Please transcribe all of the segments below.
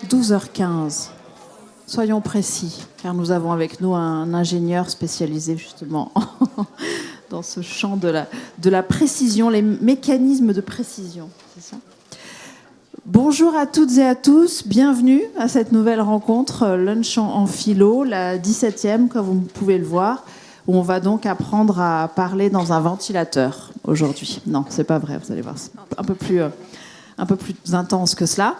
12h15. Soyons précis, car nous avons avec nous un ingénieur spécialisé justement dans ce champ de la précision, les mécanismes de précision. C'est ça ? Bonjour à toutes et à tous, bienvenue à cette nouvelle rencontre Lunch en philo, la 17e, comme vous pouvez le voir, où on va donc apprendre à parler dans un ventilateur aujourd'hui. Non, c'est pas vrai, vous allez voir, c'est un peu plus intense que cela.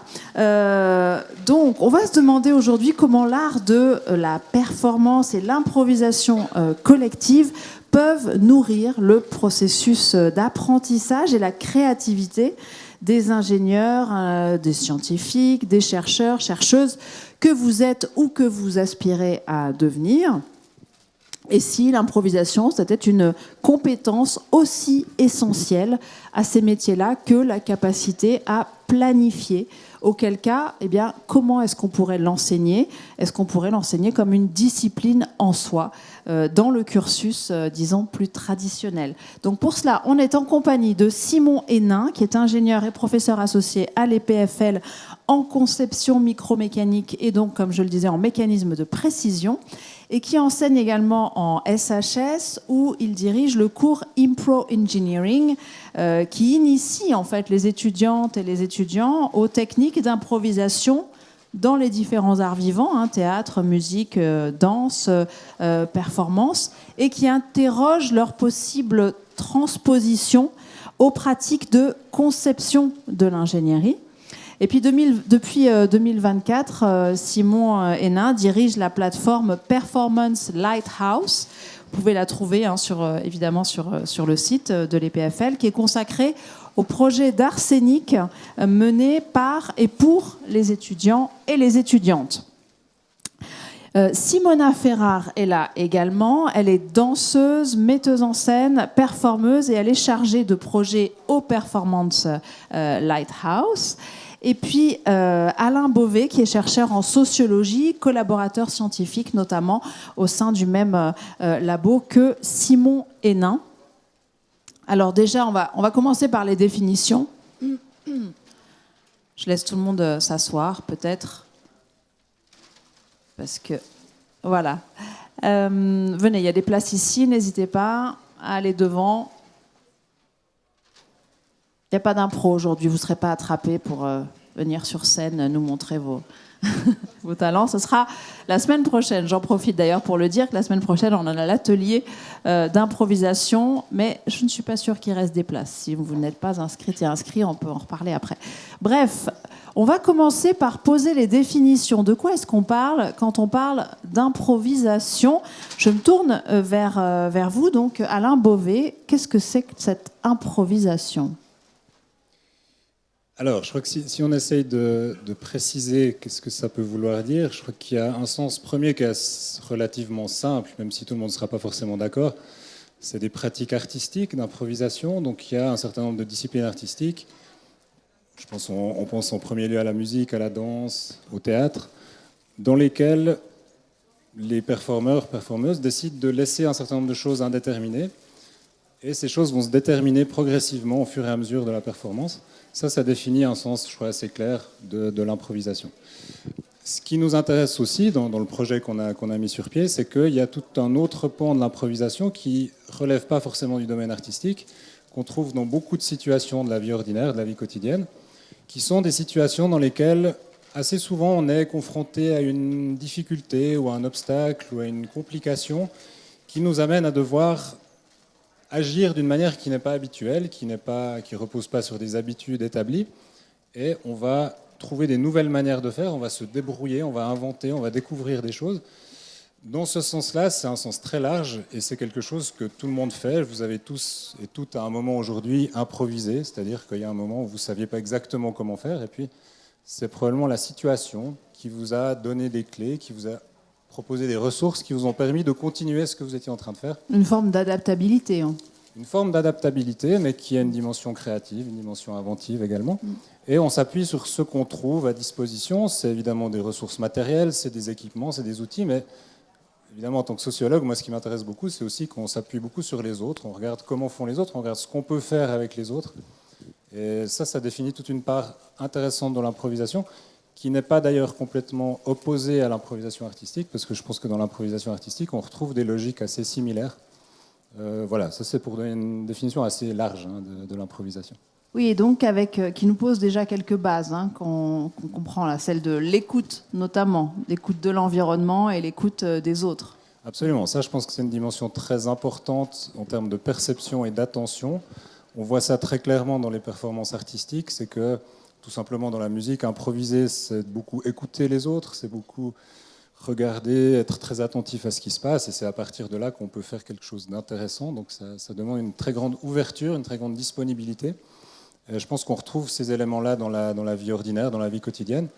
Donc, on va se demander aujourd'hui comment l'art de la performance et l'improvisation collective peuvent nourrir le processus d'apprentissage et la créativité des ingénieurs, des scientifiques, des chercheurs, chercheuses, que vous êtes ou que vous aspirez à devenir. Et si l'improvisation, c'était une compétence aussi essentielle à ces métiers-là que la capacité à planifier, auquel cas, eh bien, comment est-ce qu'on pourrait l'enseigner ? Est-ce qu'on pourrait l'enseigner comme une discipline en soi, dans le cursus, disons, plus traditionnel ? Donc pour cela, on est en compagnie de Simon Hénin, qui est ingénieur et professeur associé à l'EPFL en conception micromécanique et donc, comme je le disais, en mécanisme de précision, et qui enseigne également en SHS, où il dirige le cours Impro Engineering, qui initie en fait les étudiantes et les étudiants aux techniques d'improvisation dans les différents arts vivants, théâtre, musique, danse, performance, et qui interroge leur possible transposition aux pratiques de conception de l'ingénierie. Et puis depuis 2024, Simon Hénin dirige la plateforme Performance Lighthouse. Vous pouvez la trouver évidemment sur le site de l'EPFL, qui est consacré au projet d'Arsenic mené par et pour les étudiants et les étudiantes. Simona Ferrar est là également. Elle est danseuse, metteuse en scène, performeuse et elle est chargée de projets au Performance Lighthouse. Et puis Alain Beauvais, qui est chercheur en sociologie, collaborateur scientifique notamment au sein du même labo que Simon Hénin. Alors déjà, on va commencer par les définitions. Je laisse tout le monde s'asseoir, peut-être. Parce que, voilà. Venez, il y a des places ici, n'hésitez pas à aller devant. Il n'y a pas d'impro aujourd'hui, vous ne serez pas attrapés pour venir sur scène nous montrer vos talents. Ce sera la semaine prochaine. J'en profite d'ailleurs pour le dire que la semaine prochaine, on en a l'atelier d'improvisation, mais je ne suis pas sûre qu'il reste des places. Si vous n'êtes pas inscrite et inscrit, on peut en reparler après. Bref, on va commencer par poser les définitions. De quoi est-ce qu'on parle quand on parle d'improvisation ? Je me tourne vers vous, donc Alain Beauvais. Qu'est-ce que c'est que cette improvisation ? Alors, je crois que si on essaye de préciser qu'est-ce que ça peut vouloir dire, je crois qu'il y a un sens premier qui est relativement simple, même si tout le monde ne sera pas forcément d'accord. C'est des pratiques artistiques d'improvisation. Donc, il y a un certain nombre de disciplines artistiques. On pense en premier lieu à la musique, à la danse, au théâtre, dans lesquelles les performeuses décident de laisser un certain nombre de choses indéterminées. Et ces choses vont se déterminer progressivement au fur et à mesure de la performance. Ça définit un sens, je crois, assez clair de l'improvisation. Ce qui nous intéresse aussi dans le projet qu'on a mis sur pied, c'est qu'il y a tout un autre pan de l'improvisation qui ne relève pas forcément du domaine artistique, qu'on trouve dans beaucoup de situations de la vie ordinaire, de la vie quotidienne, qui sont des situations dans lesquelles assez souvent on est confronté à une difficulté ou à un obstacle ou à une complication qui nous amène à devoir agir d'une manière qui n'est pas habituelle, qui repose pas sur des habitudes établies, et on va trouver des nouvelles manières de faire, on va se débrouiller, on va inventer, on va découvrir des choses. Dans ce sens-là, c'est un sens très large, et c'est quelque chose que tout le monde fait. Vous avez tous et toutes à un moment aujourd'hui improvisé, c'est-à-dire qu'il y a un moment où vous ne saviez pas exactement comment faire, et puis c'est probablement la situation qui vous a donné des clés, qui vous a proposer des ressources qui vous ont permis de continuer ce que vous étiez en train de faire. Une forme d'adaptabilité. Une forme d'adaptabilité, mais qui a une dimension créative, une dimension inventive également. Et on s'appuie sur ce qu'on trouve à disposition. C'est évidemment des ressources matérielles, c'est des équipements, c'est des outils, mais évidemment, en tant que sociologue, moi, ce qui m'intéresse beaucoup, c'est aussi qu'on s'appuie beaucoup sur les autres. On regarde comment font les autres, on regarde ce qu'on peut faire avec les autres. Et ça définit toute une part intéressante dans l'improvisation, qui n'est pas d'ailleurs complètement opposé à l'improvisation artistique, parce que je pense que dans l'improvisation artistique, on retrouve des logiques assez similaires. Voilà, ça c'est pour donner une définition assez large de l'improvisation. Oui, et donc qui nous pose déjà quelques bases qu'on comprend là, celle de l'écoute notamment, l'écoute de l'environnement et l'écoute des autres. Absolument, ça je pense que c'est une dimension très importante en termes de perception et d'attention. On voit ça très clairement dans les performances artistiques, c'est que tout simplement dans la musique, improviser, c'est beaucoup écouter les autres, c'est beaucoup regarder, être très attentif à ce qui se passe, et c'est à partir de là qu'on peut faire quelque chose d'intéressant. Donc ça demande une très grande ouverture, une très grande disponibilité. Je pense qu'on retrouve ces éléments-là dans la vie ordinaire, dans la vie quotidienne.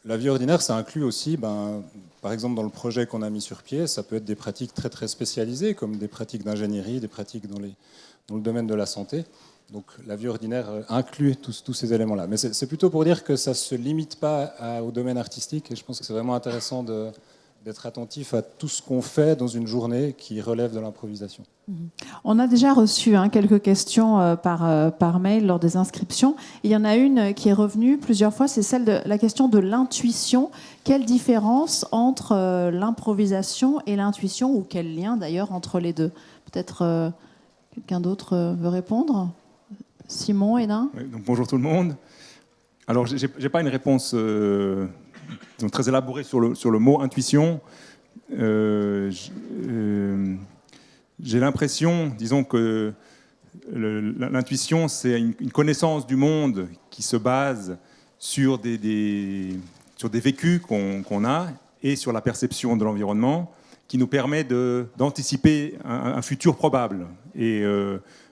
La vie ordinaire, ça inclut aussi, par exemple dans le projet qu'on a mis sur pied, ça peut être des pratiques très très spécialisées, comme des pratiques d'ingénierie, des pratiques dans le domaine de la santé. Donc la vie ordinaire inclut tous ces éléments-là. Mais c'est plutôt pour dire que ça ne se limite pas au domaine artistique, et je pense que c'est vraiment intéressant d'être attentif à tout ce qu'on fait dans une journée qui relève de l'improvisation. On a déjà reçu quelques questions par mail lors des inscriptions. Il y en a une qui est revenue plusieurs fois, c'est celle de la question de l'intuition. Quelle différence entre l'improvisation et l'intuition, ou quel lien d'ailleurs entre les deux? Peut-être quelqu'un d'autre veut répondre? Simon, Hénin? Oui, donc bonjour tout le monde. Alors, je n'ai pas une réponse très élaborée sur le mot intuition. J'ai l'impression, disons que l'intuition, c'est une connaissance du monde qui se base sur des vécus qu'on a et sur la perception de l'environnement, qui nous permet d'anticiper un futur probable. Et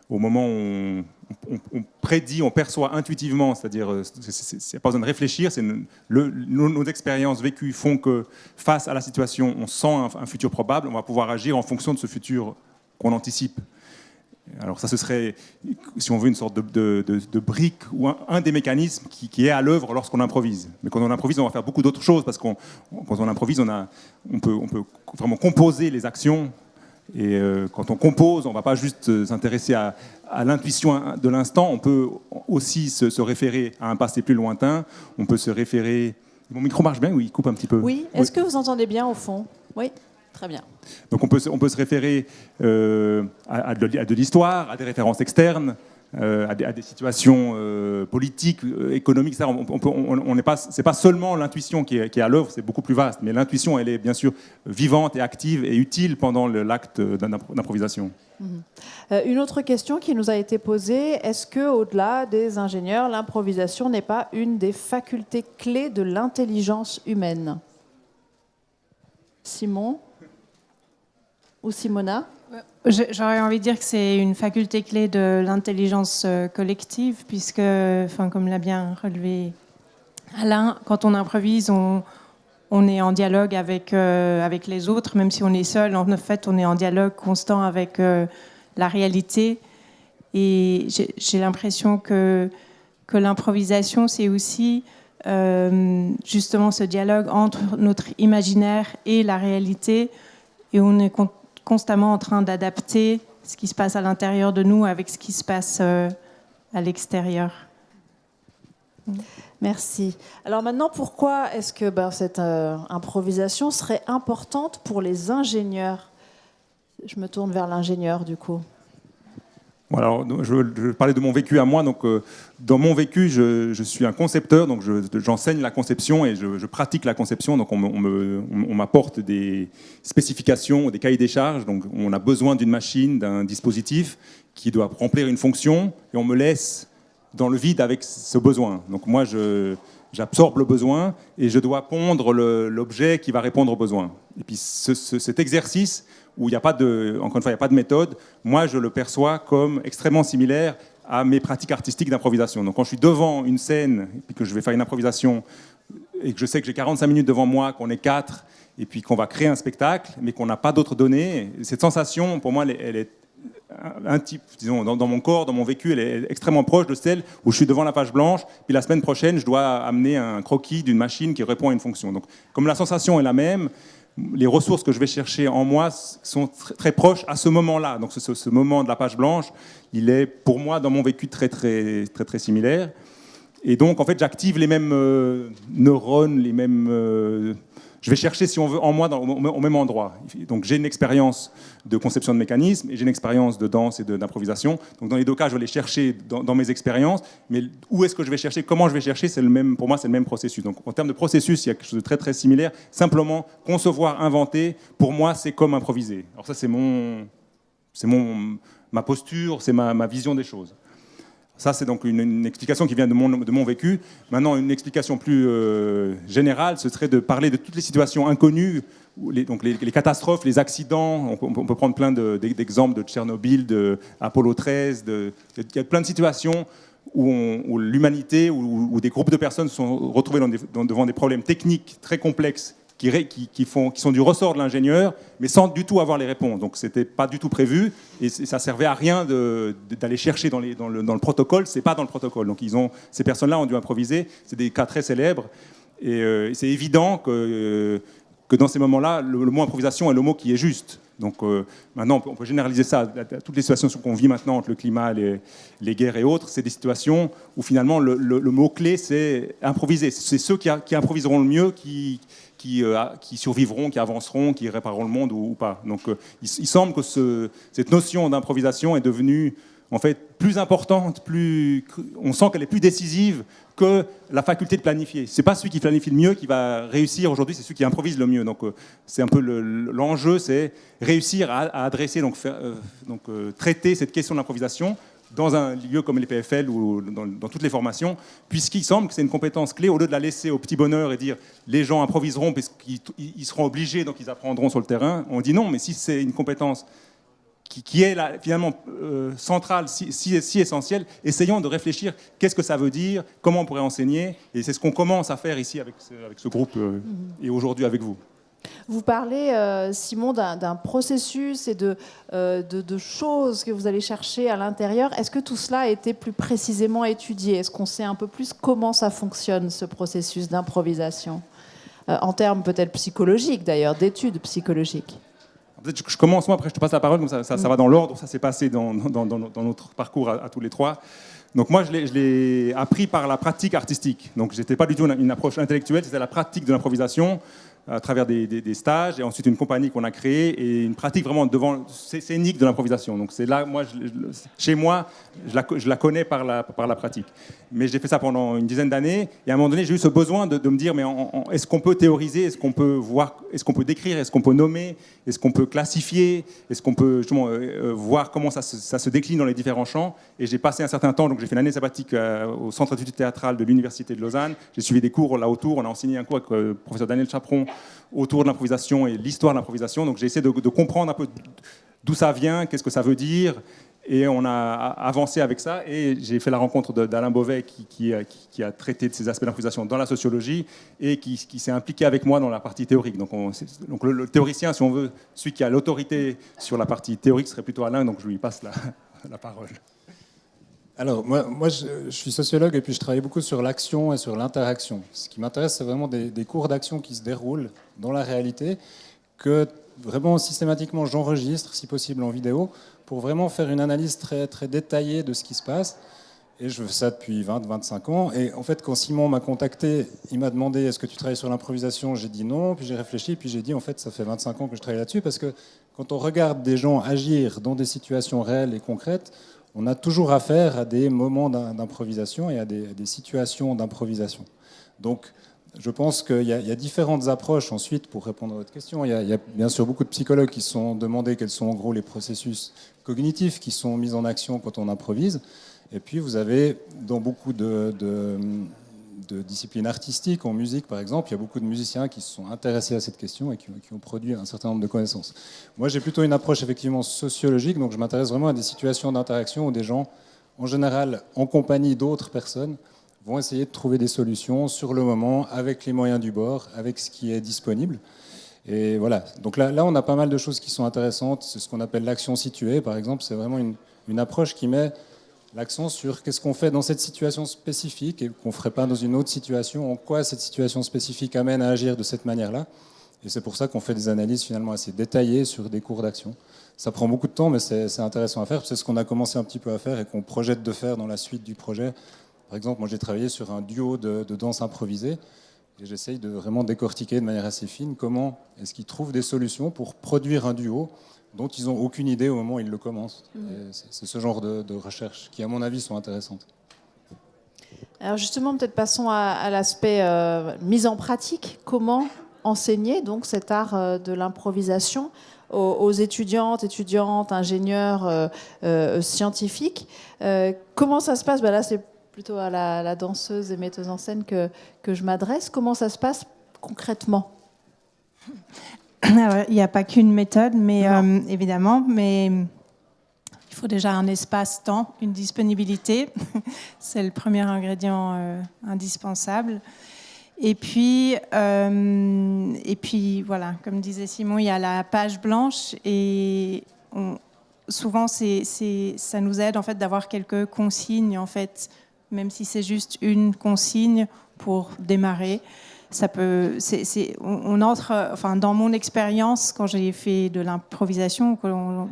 au moment où on prédit, on perçoit intuitivement, c'est-à-dire c'est pas besoin de réfléchir, nos expériences vécues font que face à la situation, on sent un futur probable, on va pouvoir agir en fonction de ce futur qu'on anticipe. Alors ça, ce serait, si on veut, une sorte de brique ou un des mécanismes qui est à l'œuvre lorsqu'on improvise. Mais quand on improvise, on va faire beaucoup d'autres choses, parce que quand on improvise, on peut vraiment composer les actions. Et quand on compose, on ne va pas juste s'intéresser à l'intuition de l'instant, on peut aussi se référer à un passé plus lointain, on peut se référer... Mon micro marche bien ou il coupe un petit peu? Oui, est-ce que vous entendez bien au fond? Oui, très bien. Donc on peut se référer à de l'histoire, à des références externes, à des situations politiques, économiques, etc. C'est pas seulement l'intuition qui est à l'œuvre, c'est beaucoup plus vaste, mais l'intuition, elle est bien sûr vivante et active et utile pendant l'acte d'improvisation. Une autre question qui nous a été posée, est-ce qu'au-delà des ingénieurs, l'improvisation n'est pas une des facultés clés de l'intelligence humaine? Simon ou Simona? J'aurais envie de dire que c'est une faculté clé de l'intelligence collective, puisque, comme l'a bien relevé Alain, quand on improvise, on est en dialogue avec les autres, même si on est seul. En fait, on est en dialogue constant avec la réalité. Et j'ai l'impression que l'improvisation, c'est aussi justement ce dialogue entre notre imaginaire et la réalité. Et on est constamment en train d'adapter ce qui se passe à l'intérieur de nous avec ce qui se passe à l'extérieur. Merci. Alors maintenant, pourquoi est-ce que cette improvisation serait importante pour les ingénieurs? Je me tourne vers l'ingénieur, du coup. Alors, je parlais de mon vécu à moi. Donc, dans mon vécu, je suis un concepteur, donc j'enseigne la conception et je pratique la conception. Donc, on m'apporte des spécifications, des cahiers des charges. Donc, on a besoin d'une machine, d'un dispositif qui doit remplir une fonction, et on me laisse dans le vide avec ce besoin. Donc, moi, j'absorbe le besoin et je dois pondre l'objet qui va répondre au besoin. Et puis, cet exercice où il n'y a pas encore une fois, il n'y a pas de méthode, moi, je le perçois comme extrêmement similaire à mes pratiques artistiques d'improvisation. Donc, quand je suis devant une scène et que je vais faire une improvisation et que je sais que j'ai 45 minutes devant moi, qu'on est 4, et puis qu'on va créer un spectacle, mais qu'on n'a pas d'autres données, cette sensation, pour moi, elle est un type, disons, dans mon corps, dans mon vécu, elle est extrêmement proche de celle où je suis devant la page blanche, puis la semaine prochaine, je dois amener un croquis d'une machine qui répond à une fonction. Donc, comme la sensation est la même, les ressources que je vais chercher en moi sont très proches à ce moment-là. Donc ce moment de la page blanche, il est pour moi dans mon vécu très très très très similaire. Et donc, en fait, j'active les mêmes neurones, les mêmes... je vais chercher, si on veut, en moi, au même endroit. Donc, j'ai une expérience de conception de mécanismes et j'ai une expérience de danse et d'improvisation. Donc, dans les deux cas, je vais les chercher dans mes expériences. Mais où est-ce que je vais chercher? Comment je vais chercher? Pour moi, c'est le même processus. Donc, en termes de processus, il y a quelque chose de très, très similaire. Simplement, concevoir, inventer, pour moi, c'est comme improviser. Alors ça, c'est ma posture, c'est ma vision des choses. Ça, c'est donc une explication qui vient de mon vécu. Maintenant, une explication plus générale, ce serait de parler de toutes les situations inconnues, donc les catastrophes, les accidents. On peut prendre plein d'exemples de Tchernobyl, de Apollo 13. Il y a plein de situations où l'humanité, où des groupes de personnes se sont retrouvés devant des problèmes techniques très complexes qui sont du ressort de l'ingénieur, mais sans du tout avoir les réponses. Donc, c'était pas du tout prévu, et ça servait à rien d'aller chercher dans le protocole. C'est pas dans le protocole. Donc, ces personnes-là ont dû improviser. C'est des cas très célèbres, et c'est évident que dans ces moments-là, le mot improvisation est le mot qui est juste. Donc, maintenant, on peut généraliser ça à toutes les situations qu'on vit maintenant entre le climat, les guerres et autres. C'est des situations où finalement le mot-clé, c'est improviser. C'est ceux qui improviseront le mieux qui survivront, qui avanceront, qui répareront le monde ou pas. Donc il semble que cette notion d'improvisation est devenue en fait plus importante, on sent qu'elle est plus décisive que la faculté de planifier. C'est pas celui qui planifie le mieux qui va réussir aujourd'hui, c'est celui qui improvise le mieux. Donc c'est un peu l'enjeu, c'est réussir à adresser, traiter cette question de l'improvisation dans un lieu comme les PFL ou dans toutes les formations, puisqu'il semble que c'est une compétence clé, au lieu de la laisser au petit bonheur et dire les gens improviseront parce qu'ils seront obligés, donc ils apprendront sur le terrain. On dit non, mais si c'est une compétence qui est là, finalement centrale, si essentielle, essayons de réfléchir qu'est-ce que ça veut dire, comment on pourrait enseigner, et c'est ce qu'on commence à faire ici avec ce groupe et aujourd'hui avec vous. Vous parlez, Simon, d'un processus et de choses que vous allez chercher à l'intérieur. Est-ce que tout cela a été plus précisément étudié? Est-ce qu'on sait un peu plus comment ça fonctionne, ce processus d'improvisation? En termes peut-être psychologiques, d'ailleurs, d'études psychologiques. Peut-être que je commence, moi, après je te passe la parole, comme ça va dans l'ordre. Ça s'est passé dans notre parcours à tous les trois. Donc moi, je l'ai appris par la pratique artistique. Donc je n'étais pas du tout une approche intellectuelle, c'était la pratique de l'improvisation à travers des stages, et ensuite une compagnie qu'on a créée, et une pratique vraiment scénique de l'improvisation. Donc c'est là, moi, chez moi, je la connais par la pratique. Mais j'ai fait ça pendant une dizaine d'années, et à un moment donné, j'ai eu ce besoin de me dire, mais est-ce qu'on peut théoriser, est-ce qu'on peut voir, est-ce qu'on peut décrire, est-ce qu'on peut nommer, est-ce qu'on peut classifier, est-ce qu'on peut justement voir comment ça se décline dans les différents champs. Et j'ai passé un certain temps, donc j'ai fait une année sabbatique au Centre d'études théâtrales de l'Université de Lausanne. J'ai suivi des cours là autour, on a enseigné un cours avec le professeur Daniel Chaperon autour de l'improvisation et l'histoire de l'improvisation. Donc j'ai essayé de comprendre un peu d'où ça vient, qu'est-ce que ça veut dire, et on a avancé avec ça. Et j'ai fait la rencontre d'Alain Beauvais qui a traité de ces aspects d'improvisation dans la sociologie et qui s'est impliqué avec moi dans la partie théorique. Donc le théoricien, si on veut, celui qui a l'autorité sur la partie théorique serait plutôt Alain, donc je lui passe la parole. Alors, moi je suis sociologue et puis je travaille beaucoup sur l'action et sur l'interaction. Ce qui m'intéresse, c'est vraiment des cours d'action qui se déroulent dans la réalité, que vraiment systématiquement j'enregistre, si possible en vidéo, pour vraiment faire une analyse très, très détaillée de ce qui se passe. Et je fais ça depuis 20-25 ans. Et en fait, quand Simon m'a contacté, il m'a demandé « Est-ce que tu travailles sur l'improvisation ?» J'ai dit non, puis j'ai réfléchi, puis j'ai dit « En fait, ça fait 25 ans que je travaille là-dessus. » Parce que quand on regarde des gens agir dans des situations réelles et concrètes, on a toujours affaire à des moments d'improvisation et à des situations d'improvisation. Donc, je pense qu'il y a différentes approches ensuite pour répondre à votre question. Il y a bien sûr beaucoup de psychologues qui se sont demandé quels sont en gros les processus cognitifs qui sont mis en action quand on improvise. Et puis vous avez dans beaucoup de disciplines artistiques, en musique par exemple, il y a beaucoup de musiciens qui se sont intéressés à cette question et qui ont produit un certain nombre de connaissances. Moi j'ai plutôt une approche effectivement sociologique, donc je m'intéresse vraiment à des situations d'interaction où des gens, en général en compagnie d'autres personnes, vont essayer de trouver des solutions sur le moment, avec les moyens du bord, avec ce qui est disponible. Et voilà, donc là on a pas mal de choses qui sont intéressantes. C'est ce qu'on appelle l'action située, par exemple. C'est vraiment une approche qui met l'accent sur qu'est-ce qu'on fait dans cette situation spécifique et qu'on ne ferait pas dans une autre situation, en quoi cette situation spécifique amène à agir de cette manière-là. Et c'est pour ça qu'on fait des analyses finalement assez détaillées sur des cours d'action. Ça prend beaucoup de temps, mais c'est intéressant à faire. C'est ce qu'on a commencé un petit peu à faire et qu'on projette de faire dans la suite du projet Par exemple, moi j'ai travaillé sur un duo de danse improvisée et j'essaye de vraiment décortiquer de manière assez fine comment est-ce qu'ils trouvent des solutions pour produire un duo dont ils n'ont aucune idée au moment où ils le commencent. Et c'est ce genre de recherches qui, à mon avis, sont intéressantes. Alors justement, peut-être passons à l'aspect mise en pratique. Comment enseigner donc cet art de l'improvisation aux étudiantes, ingénieurs, scientifiques? Comment ça se passe? Là, c'est plutôt à la danseuse et metteuse en scène que je m'adresse. Comment ça se passe concrètement? Il n'y a pas qu'une méthode, mais évidemment, mais il faut déjà un espace-temps, une disponibilité. C'est le premier ingrédient indispensable. Et puis voilà, comme disait Simon, il y a la page blanche et souvent ça nous aide en fait d'avoir quelques consignes en fait, même si c'est juste une consigne pour démarrer. Ça peut, on entre, enfin dans mon expérience quand j'ai fait de l'improvisation,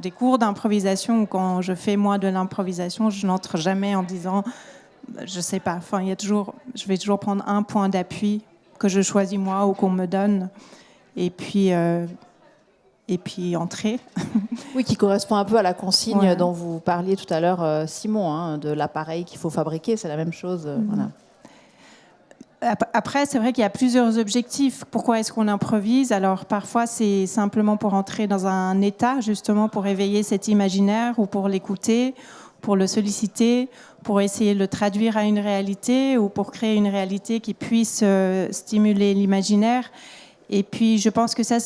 des cours d'improvisation ou quand je fais moi de l'improvisation, je n'entre jamais en disant je sais pas. Enfin, je vais toujours prendre un point d'appui que je choisis moi ou qu'on me donne, et puis entrer. Oui, qui correspond un peu à la consigne ouais. dont vous parliez tout à l'heure, Simon, de l'appareil qu'il faut fabriquer. C'est la même chose. Voilà. Après, c'est vrai qu'il y a plusieurs objectifs. Pourquoi est-ce qu'on improvise? Alors, parfois, c'est simplement pour entrer dans un état, justement, pour éveiller cet imaginaire ou pour l'écouter, pour le solliciter, pour essayer de le traduire à une réalité ou pour créer une réalité qui puisse stimuler l'imaginaire. Et puis, je pense que ça,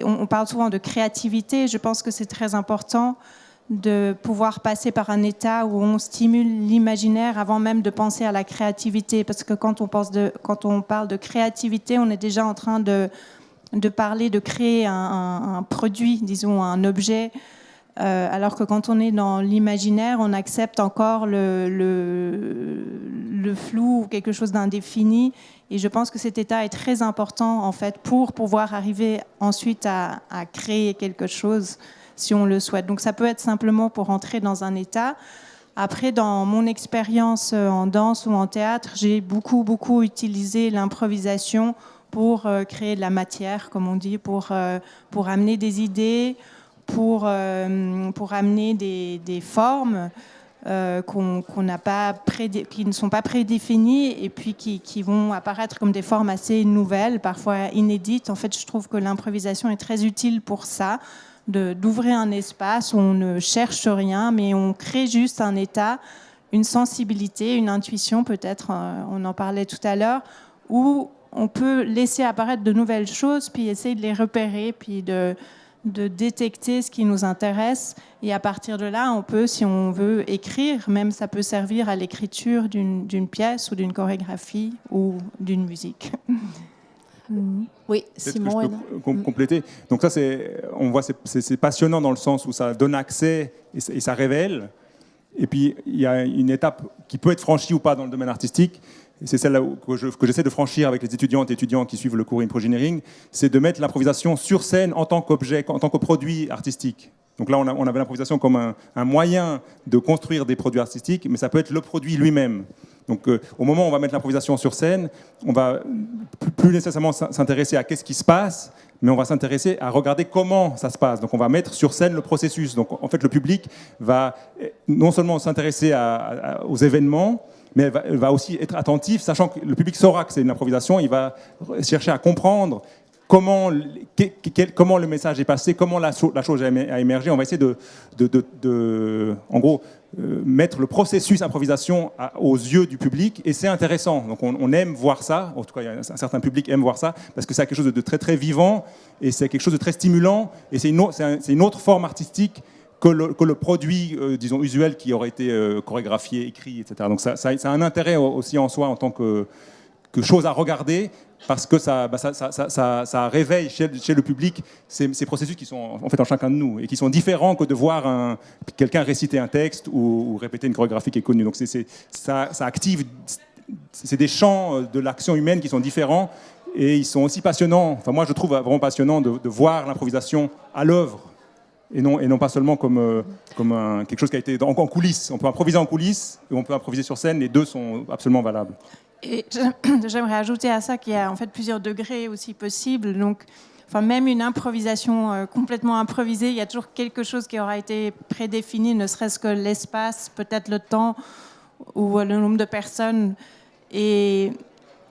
on parle souvent de créativité. Je pense que c'est très important de pouvoir passer par un état où on stimule l'imaginaire avant même de penser à la créativité. Parce que quand on parle de créativité, on est déjà en train de parler de créer un produit, disons un objet, alors que quand on est dans l'imaginaire, on accepte encore le flou ou quelque chose d'indéfini. Et je pense que cet état est très important en fait pour pouvoir arriver ensuite à créer quelque chose si on le souhaite. Donc ça peut être simplement pour entrer dans un état. Après, dans mon expérience en danse ou en théâtre, j'ai beaucoup utilisé l'improvisation pour créer de la matière, comme on dit, pour amener des idées, pour amener des formes qui ne sont pas prédéfinies et puis qui vont apparaître comme des formes assez nouvelles, parfois inédites. En fait, je trouve que l'improvisation est très utile pour ça, d'ouvrir un espace où on ne cherche rien, mais on crée juste un état, une sensibilité, une intuition peut-être, on en parlait tout à l'heure, où on peut laisser apparaître de nouvelles choses, puis essayer de les repérer, puis de détecter ce qui nous intéresse. Et à partir de là, on peut, si on veut écrire, même ça peut servir à l'écriture d'une pièce ou d'une chorégraphie ou d'une musique. Oui, Simon. Je peux compléter. Donc ça, on voit, c'est passionnant dans le sens où ça donne accès et ça révèle. Et puis, il y a une étape qui peut être franchie ou pas dans le domaine artistique. Et c'est celle que j'essaie de franchir avec les étudiantes et étudiants qui suivent le cours Improgeneering, c'est de mettre l'improvisation sur scène en tant qu'objet, en tant que produit artistique. Donc là, on avait l'improvisation comme un moyen de construire des produits artistiques, mais ça peut être le produit lui-même. Donc au moment où on va mettre l'improvisation sur scène, on va plus nécessairement s'intéresser à qu'est-ce qui se passe, mais on va s'intéresser à regarder comment ça se passe. Donc on va mettre sur scène le processus. Donc en fait, le public va non seulement s'intéresser aux événements, mais elle va aussi être attentif, sachant que le public saura que c'est une improvisation, il va chercher à comprendre comment le message est passé, comment la chose a émergé. On va essayer en gros, mettre le processus improvisation aux yeux du public, et c'est intéressant. Donc on aime voir ça, en tout cas un certain public aime voir ça, parce que c'est quelque chose de très très vivant, et c'est quelque chose de très stimulant, et c'est une autre forme artistique que le produit, disons, usuel qui aurait été chorégraphié, écrit, etc. Donc ça a un intérêt aussi en soi en tant que chose à regarder, parce que ça réveille chez le public ces processus qui sont en fait en chacun de nous, et qui sont différents que de voir quelqu'un réciter un texte ou répéter une chorégraphie qui est connue. Donc ça active, c'est des champs de l'action humaine qui sont différents, et ils sont aussi passionnants. Enfin, moi, je trouve vraiment passionnant de voir l'improvisation à l'œuvre. et non pas seulement comme quelque chose qui a été en coulisses. On peut improviser en coulisses et on peut improviser sur scène, les deux sont absolument valables. Et j'aimerais ajouter à ça qu'il y a en fait plusieurs degrés aussi possibles. Donc, enfin, même une improvisation complètement improvisée, il y a toujours quelque chose qui aura été prédéfini, ne serait-ce que l'espace, peut-être le temps ou le nombre de personnes. Et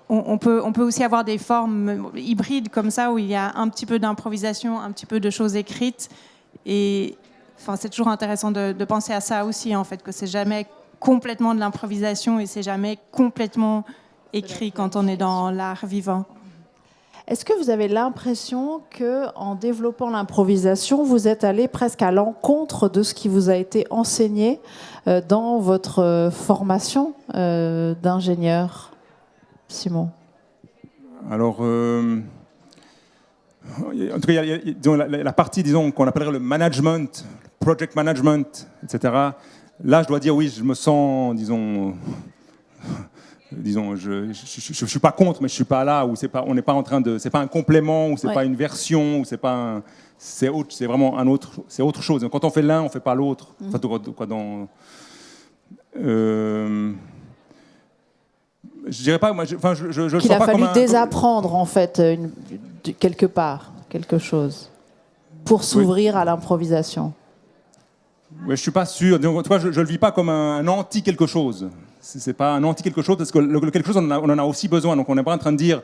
on peut aussi avoir des formes hybrides comme ça, où il y a un petit peu d'improvisation, un petit peu de choses écrites. Et enfin, c'est toujours intéressant de penser à ça aussi, en fait, que c'est jamais complètement de l'improvisation et c'est jamais complètement écrit quand on est dans l'art vivant. Est-ce que vous avez l'impression qu'en développant l'improvisation, vous êtes allé presque à l'encontre de ce qui vous a été enseigné dans votre formation d'ingénieur, Simon? Alors, en tout cas, il y a, disons, la partie, disons, qu'on appellerait le management, project management, etc. Là, je dois dire, oui, je me sens, disons, je suis pas contre, mais je suis pas là, ou c'est pas, on n'est pas en train de, c'est pas un complément, ou c'est pas une version, ou c'est pas, c'est vraiment c'est autre chose. Donc, quand on fait l'un, on fait pas l'autre. Enfin, quoi, je dirais pas, moi, je qu'il a pas fallu comme désapprendre en fait quelque part quelque chose pour s'ouvrir à l'improvisation. Oui, je suis pas sûr. Donc, toi, je le vis pas comme un anti quelque chose. C'est pas un anti quelque chose parce que le quelque chose on en a aussi besoin. Donc on n'est pas en train de dire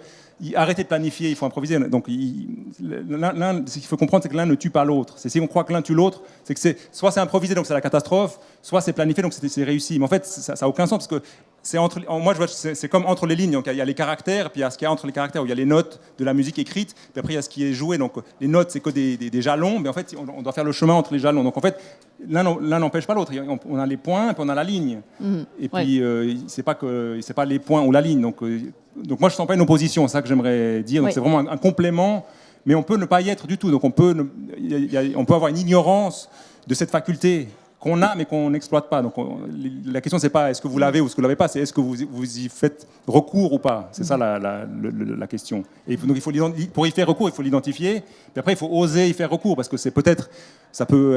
arrêtez de planifier, il faut improviser. Donc ce qu'il faut comprendre, c'est que l'un ne tue pas l'autre. C'est si on croit que l'un tue l'autre, c'est que soit c'est improvisé, donc c'est la catastrophe, soit c'est planifié, donc c'est réussi. Mais en fait, ça n'a aucun sens parce que moi, je vois, c'est comme entre les lignes. Donc, il y a les caractères, puis il y a ce qu'il y a entre les caractères, où il y a les notes de la musique écrite, puis après, il y a ce qui est joué. Donc, les notes, c'est que des jalons, mais en fait, on doit faire le chemin entre les jalons. Donc, en fait, l'un n'empêche pas l'autre. On a les points, puis on a la ligne. Et puis, c'est pas les points ou la ligne. Donc moi, je ne sens pas une opposition, c'est ça que j'aimerais dire. Donc, c'est vraiment un complément, mais on peut ne pas y être du tout. Donc, on peut avoir une ignorance de cette faculté qu'on a mais qu'on n'exploite pas. Donc la question c'est pas est-ce que vous l'avez ou est-ce que vous l'avez pas, c'est est-ce que vous y faites recours ou pas. C'est ça la question. Et donc pour y faire recours, il faut l'identifier. Puis après il faut oser y faire recours parce que ça peut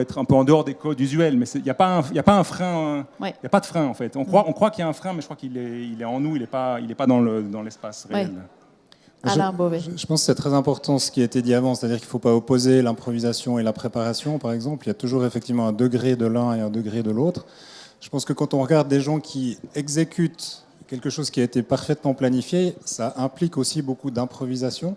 être un peu en dehors des codes usuels, mais il n'y a pas un frein. Il n'y a pas de frein en fait. On croit qu'il y a un frein, mais je crois qu'il est en nous. Il est pas dans l'espace réel. Alain Beauvais. Je pense que c'est très important ce qui a été dit avant, c'est-à-dire qu'il ne faut pas opposer l'improvisation et la préparation, par exemple. Il y a toujours effectivement un degré de l'un et un degré de l'autre. Je pense que quand on regarde des gens qui exécutent quelque chose qui a été parfaitement planifié, ça implique aussi beaucoup d'improvisation.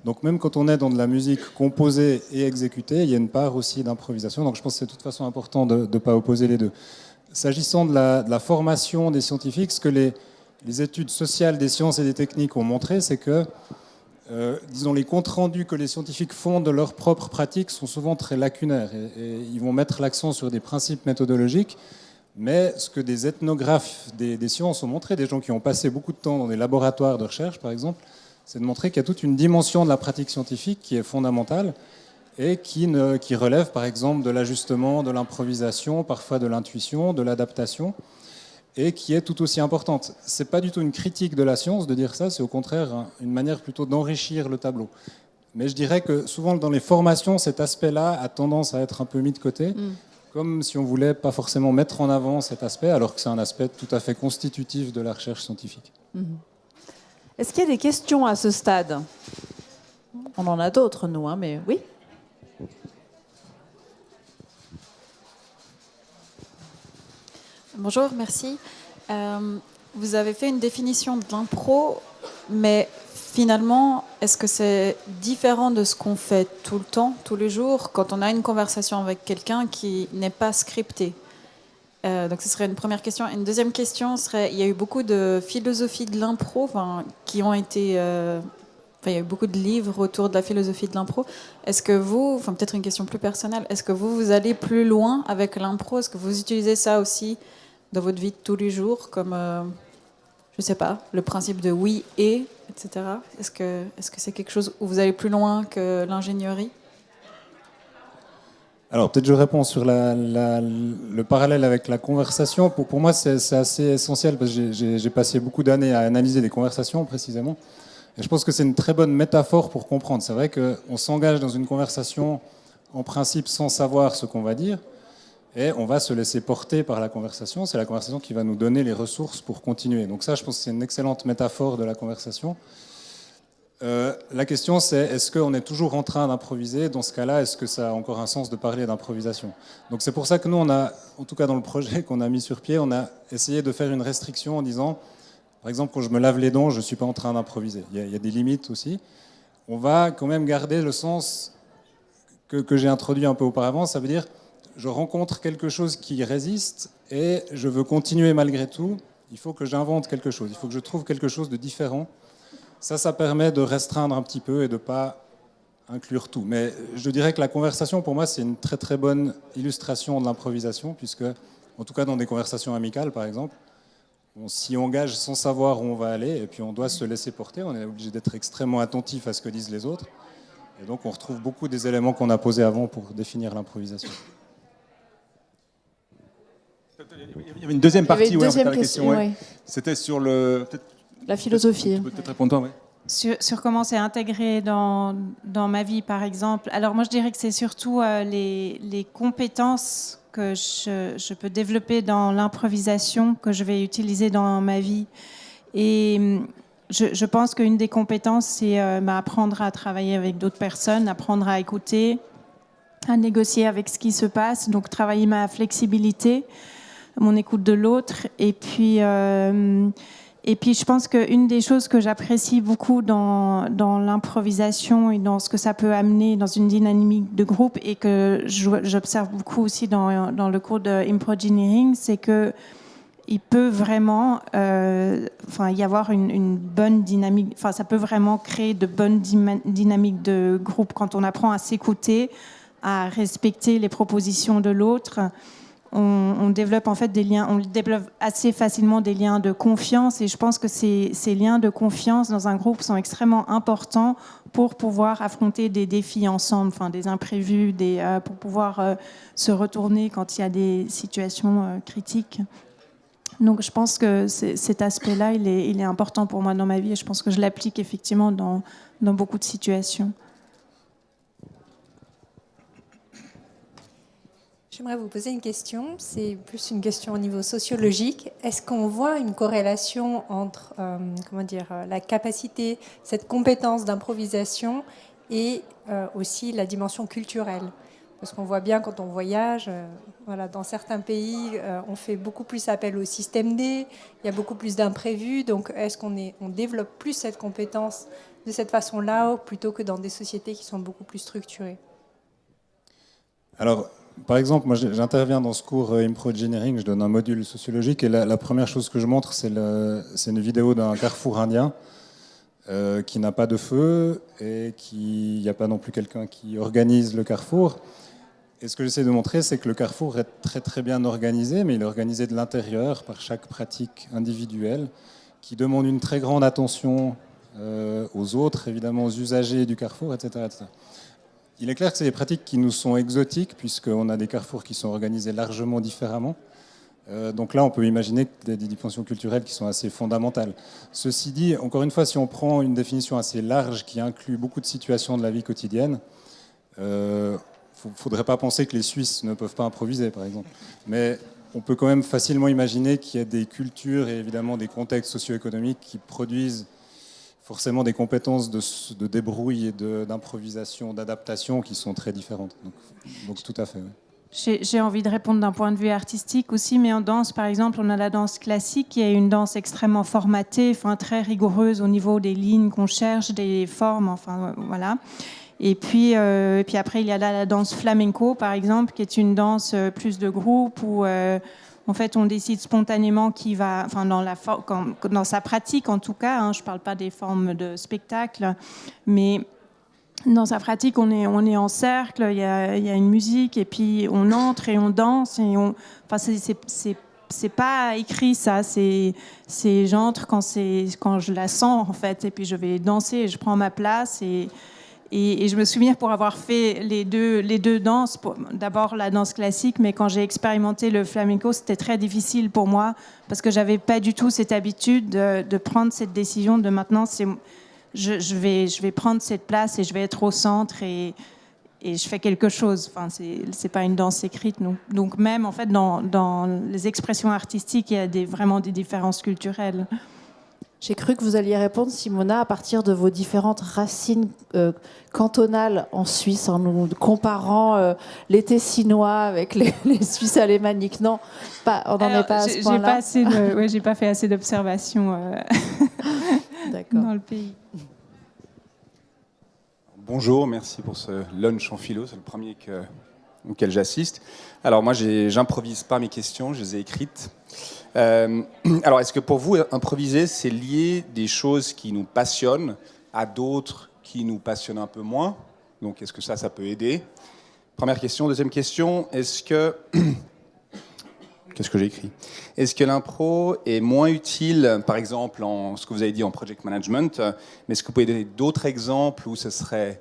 Donc même quand on est dans de la musique composée et exécutée, il y a une part aussi d'improvisation. Donc je pense que c'est de toute façon important de ne pas opposer les deux. S'agissant de la formation des scientifiques, ce que les études sociales des sciences et des techniques ont montré, c'est que, disons, les comptes rendus que les scientifiques font de leurs propres pratiques sont souvent très lacunaires. Et ils vont mettre l'accent sur des principes méthodologiques, mais ce que des ethnographes des sciences ont montré, des gens qui ont passé beaucoup de temps dans des laboratoires de recherche, par exemple, c'est de montrer qu'il y a toute une dimension de la pratique scientifique qui est fondamentale et qui relève, par exemple, de l'ajustement, de l'improvisation, parfois de l'intuition, de l'adaptation, et qui est tout aussi importante. Ce n'est pas du tout une critique de la science de dire ça, c'est au contraire une manière plutôt d'enrichir le tableau. Mais je dirais que souvent dans les formations, cet aspect-là a tendance à être un peu mis de côté, comme si on voulait pas forcément mettre en avant cet aspect, alors que c'est un aspect tout à fait constitutif de la recherche scientifique. Est-ce qu'il y a des questions à ce stade? On en a d'autres, nous, hein, mais oui. Bonjour, merci. Vous avez fait une définition de l'impro, mais finalement, est-ce que c'est différent de ce qu'on fait tout le temps, tous les jours, quand on a une conversation avec quelqu'un qui n'est pas scripté? Donc ce serait une première question. Une deuxième question serait, il y a eu beaucoup de philosophie de l'impro qui ont été... il y a eu beaucoup de livres autour de la philosophie de l'impro. Est-ce que vous, peut-être une question plus personnelle, est-ce que vous allez plus loin avec l'impro? Est-ce que vous utilisez ça aussi dans votre vie de tous les jours, comme, je sais pas, le principe de oui et, etc. Est-ce que c'est quelque chose où vous allez plus loin que l'ingénierie? Alors peut-être je réponds sur le parallèle avec la conversation. Pour moi, c'est assez essentiel parce que j'ai passé beaucoup d'années à analyser des conversations précisément. Et je pense que c'est une très bonne métaphore pour comprendre. C'est vrai qu'on s'engage dans une conversation en principe sans savoir ce qu'on va dire, et on va se laisser porter par la conversation. C'est la conversation qui va nous donner les ressources pour continuer. Donc ça, je pense que c'est une excellente métaphore de la conversation. La question, c'est est-ce qu'on est toujours en train d'improviser? Dans ce cas-là, est-ce que ça a encore un sens de parler d'improvisation? Donc c'est pour ça que nous, on a, en tout cas dans le projet qu'on a mis sur pied, on a essayé de faire une restriction en disant, par exemple, quand je me lave les dents, je ne suis pas en train d'improviser. Il y a des limites aussi. On va quand même garder le sens que j'ai introduit un peu auparavant. Ça veut dire, je rencontre quelque chose qui résiste et je veux continuer malgré tout. Il faut que j'invente quelque chose. Il faut que je trouve quelque chose de différent. Ça permet de restreindre un petit peu et de ne pas inclure tout. Mais je dirais que la conversation, pour moi, c'est une très très bonne illustration de l'improvisation, puisque, en tout cas dans des conversations amicales, par exemple, on s'y engage sans savoir où on va aller, et puis on doit se laisser porter. On est obligé d'être extrêmement attentif à ce que disent les autres. Et donc on retrouve beaucoup des éléments qu'on a posés avant pour définir l'improvisation. Il y avait une deuxième partie, Il y avait une deuxième la question, ouais. ouais. C'était sur le... La philosophie. Tu peux peut-être répondre, toi, oui. Sur comment c'est intégré dans ma vie, par exemple. Alors moi, je dirais que c'est surtout les compétences que je peux développer dans l'improvisation que je vais utiliser dans ma vie. Et je pense qu'une des compétences, c'est apprendre à travailler avec d'autres personnes, apprendre à écouter, à négocier avec ce qui se passe, donc travailler ma flexibilité, mon écoute de l'autre. Et puis, je pense qu'une des choses que j'apprécie beaucoup dans l'improvisation et dans ce que ça peut amener dans une dynamique de groupe, et que j'observe beaucoup aussi dans le cours de Improgeneering, c'est que il peut vraiment y avoir une bonne dynamique, ça peut vraiment créer de bonnes dynamiques de groupe quand on apprend à s'écouter, à respecter les propositions de l'autre. On développe en fait des liens, on développe assez facilement des liens de confiance, et je pense que ces liens de confiance dans un groupe sont extrêmement importants pour pouvoir affronter des défis ensemble, des imprévus, pour pouvoir se retourner quand il y a des situations critiques. Donc je pense que cet aspect-là, il est important pour moi dans ma vie, et je pense que je l'applique effectivement dans beaucoup de situations. J'aimerais vous poser une question, c'est plus une question au niveau sociologique. Est-ce qu'on voit une corrélation entre la capacité, cette compétence d'improvisation et aussi la dimension culturelle? Parce qu'on voit bien quand on voyage, dans certains pays, on fait beaucoup plus appel au système D, il y a beaucoup plus d'imprévus. Donc est-ce qu'on développe plus cette compétence de cette façon-là plutôt que dans des sociétés qui sont beaucoup plus structurées? Alors, par exemple, moi j'interviens dans ce cours Improgeneering, je donne un module sociologique, et la première chose que je montre, c'est une vidéo d'un carrefour indien qui n'a pas de feu, et il n'y a pas non plus quelqu'un qui organise le carrefour. Et ce que j'essaie de montrer, c'est que le carrefour est très très bien organisé, mais il est organisé de l'intérieur par chaque pratique individuelle, qui demande une très grande attention aux autres, évidemment aux usagers du carrefour, etc., etc. Il est clair que c'est des pratiques qui nous sont exotiques, puisqu'on a des carrefours qui sont organisés largement différemment. Donc là, on peut imaginer des dimensions culturelles qui sont assez fondamentales. Ceci dit, encore une fois, si on prend une définition assez large qui inclut beaucoup de situations de la vie quotidienne, il ne faudrait pas penser que les Suisses ne peuvent pas improviser, par exemple. Mais on peut quand même facilement imaginer qu'il y a des cultures et évidemment des contextes socio-économiques qui produisent forcément des compétences de débrouille et d'improvisation, d'adaptation qui sont très différentes. Donc tout à fait. Oui. J'ai envie de répondre d'un point de vue artistique aussi, mais en danse, par exemple, on a la danse classique qui est une danse extrêmement formatée, très rigoureuse au niveau des lignes qu'on cherche, des formes, voilà. Et puis après, il y a la danse flamenco, par exemple, qui est une danse plus de groupe, où en fait, on décide spontanément qui va, dans sa pratique en tout cas, je ne parle pas des formes de spectacle, mais dans sa pratique, on est en cercle, il y a une musique, et puis on entre et on danse, et c'est pas écrit ça, c'est j'entre quand je la sens en fait, et puis je vais danser, et je prends ma place, et je me souviens pour avoir fait les deux danses, d'abord la danse classique, mais quand j'ai expérimenté le flamenco, c'était très difficile pour moi parce que j'avais pas du tout cette habitude de prendre cette décision de maintenant je vais prendre cette place et je vais être au centre, et et je fais quelque chose. Enfin, c'est pas une danse écrite. Donc même en fait dans les expressions artistiques, il y a vraiment des différences culturelles. J'ai cru que vous alliez répondre, Simona, à partir de vos différentes racines cantonales en Suisse, en nous comparant les Tessinois avec les Suisses alémaniques. Non, on n'en est pas à ce point-là. J'ai pas fait assez d'observations dans le pays. Bonjour, merci pour ce lunch en philo, c'est le premier auquel j'assiste. Alors moi, j'improvise pas mes questions, je les ai écrites. Alors, est-ce que pour vous, improviser, c'est lier des choses qui nous passionnent à d'autres qui nous passionnent un peu moins? Donc, est-ce que ça peut aider? Première question. Deuxième question, est-ce que... Qu'est-ce que j'ai écrit? Est-ce que l'impro est moins utile, par exemple, en ce que vous avez dit en project management, mais est-ce que vous pouvez donner d'autres exemples où ce serait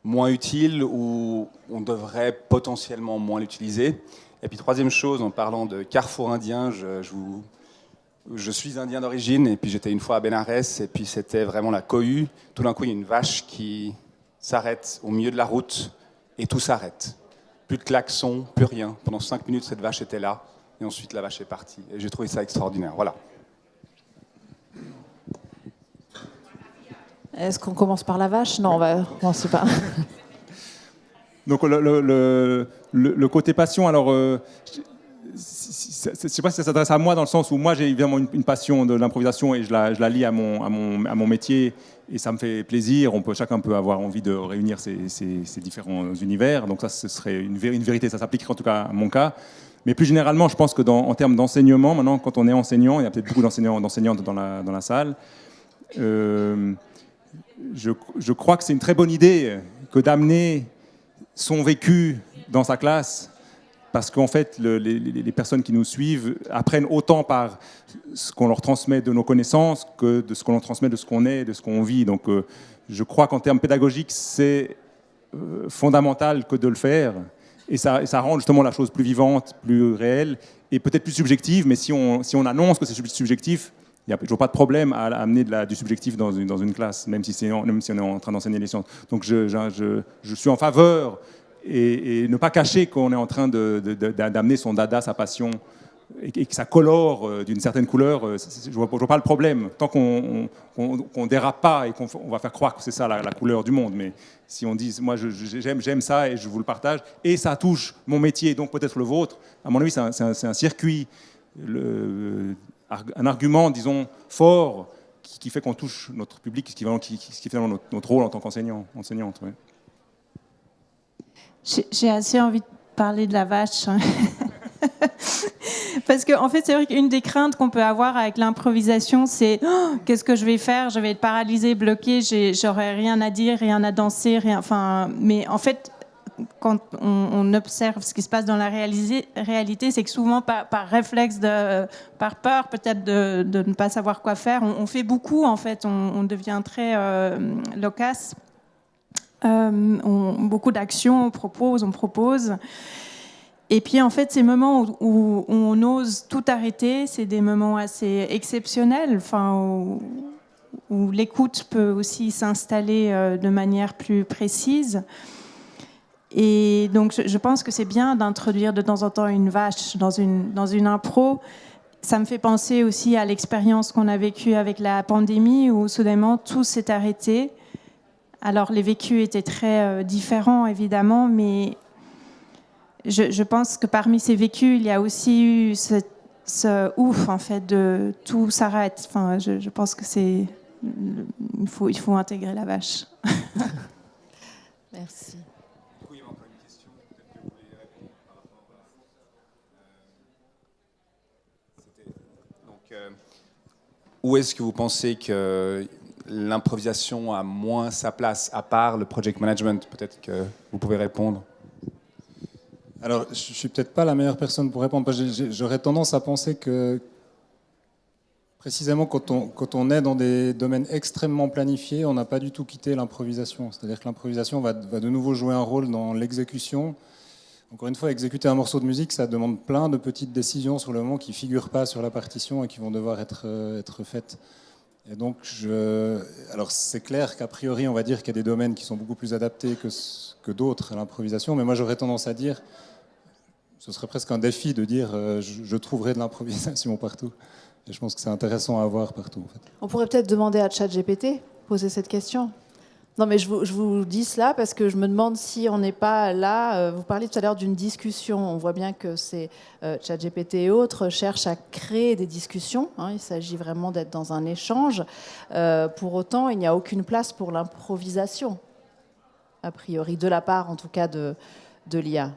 moins utile, où on devrait potentiellement moins l'utiliser? Et puis troisième chose, en parlant de carrefour indien, je suis indien d'origine, et puis j'étais une fois à Bénarès, et puis c'était vraiment la cohue. Tout d'un coup, il y a une vache qui s'arrête au milieu de la route, et tout s'arrête. Plus de klaxon, plus rien. Pendant 5 minutes, cette vache était là. Et ensuite, la vache est partie. Et j'ai trouvé ça extraordinaire. Voilà. Est-ce qu'on commence par la vache? Non, on va commencer par... Donc le côté passion, alors je ne sais pas si ça s'adresse à moi dans le sens où moi j'ai évidemment une passion de l'improvisation et je la lie à mon métier et ça me fait plaisir. Chacun peut avoir envie de réunir ces différents univers. Donc ça, ce serait une vérité, ça s'appliquerait en tout cas à mon cas. Mais plus généralement, je pense que en termes d'enseignement, maintenant, quand on est enseignant, il y a peut-être beaucoup d'enseignantes dans la salle, je crois que c'est une très bonne idée que d'amener son vécu dans sa classe, parce qu'en fait, les personnes qui nous suivent apprennent autant par ce qu'on leur transmet de nos connaissances que de ce qu'on leur transmet de ce qu'on est, de ce qu'on vit. Donc je crois qu'en termes pédagogiques, c'est fondamental que de le faire. Et ça rend justement la chose plus vivante, plus réelle et peut-être plus subjective. Mais si on annonce que c'est subjectif, il n'y a toujours pas de problème à amener du subjectif dans une classe, même si on est en train d'enseigner les sciences. Donc je suis en faveur et ne pas cacher qu'on est en train d'amener son dada, sa passion, et que ça colore d'une certaine couleur. Je vois pas le problème. Tant qu'on dérape pas et qu'on va faire croire que c'est ça la couleur du monde. Mais si on dit, moi j'aime ça et je vous le partage, et ça touche mon métier, donc peut-être le vôtre, à mon avis c'est un circuit, un argument, disons, fort qui fait qu'on touche notre public, ce qui fait notre rôle en tant qu'enseignante. Ouais. J'ai assez envie de parler de la vache. Parce qu'en fait, c'est vrai qu'une des craintes qu'on peut avoir avec l'improvisation, c'est qu'est-ce que je vais faire? Je vais être paralysée, bloquée, j'aurai rien à dire, rien à danser, rien. Enfin, mais en fait, quand on observe ce qui se passe dans la réalité, c'est que souvent, par réflexe, par peur peut-être de ne pas savoir quoi faire, on fait beaucoup, en fait, on devient très loquace. Beaucoup d'actions, on propose. Et puis, en fait, ces moments où on ose tout arrêter, c'est des moments assez exceptionnels, où l'écoute peut aussi s'installer de manière plus précise. Et donc, je pense que c'est bien d'introduire de temps en temps une vache dans une impro. Ça me fait penser aussi à l'expérience qu'on a vécue avec la pandémie, où soudainement, tout s'est arrêté. Alors, les vécus étaient très différents, évidemment, mais je pense que parmi ces vécus, il y a aussi eu ce ouf, en fait, de tout s'arrête. Enfin, je pense que il faut intégrer la vache. Merci. Il y a encore une question, peut-être que vous voulez répondre par rapport à... où est-ce que vous pensez que l'improvisation a moins sa place, à part le project management? Peut-être que vous pouvez répondre. Alors, je ne suis peut-être pas la meilleure personne pour répondre. J'aurais tendance à penser que, précisément, quand on est dans des domaines extrêmement planifiés, on n'a pas du tout quitté l'improvisation. C'est-à-dire que l'improvisation va de nouveau jouer un rôle dans l'exécution. Encore une fois, exécuter un morceau de musique, ça demande plein de petites décisions sur le moment qui ne figurent pas sur la partition et qui vont devoir être faites. Et donc, alors c'est clair qu'a priori, on va dire qu'il y a des domaines qui sont beaucoup plus adaptés que d'autres à l'improvisation, mais moi j'aurais tendance à dire, ce serait presque un défi de dire je trouverai de l'improvisation partout. Et je pense que c'est intéressant à voir partout. En fait. On pourrait peut-être demander à ChatGPT, poser cette question. Non, mais je vous dis cela parce que je me demande si on n'est pas là. Vous parliez tout à l'heure d'une discussion. On voit bien que c'est ChatGPT et autres cherchent à créer des discussions. Hein, il s'agit vraiment d'être dans un échange. Pour autant, il n'y a aucune place pour l'improvisation, a priori, de la part, en tout cas, de l'IA.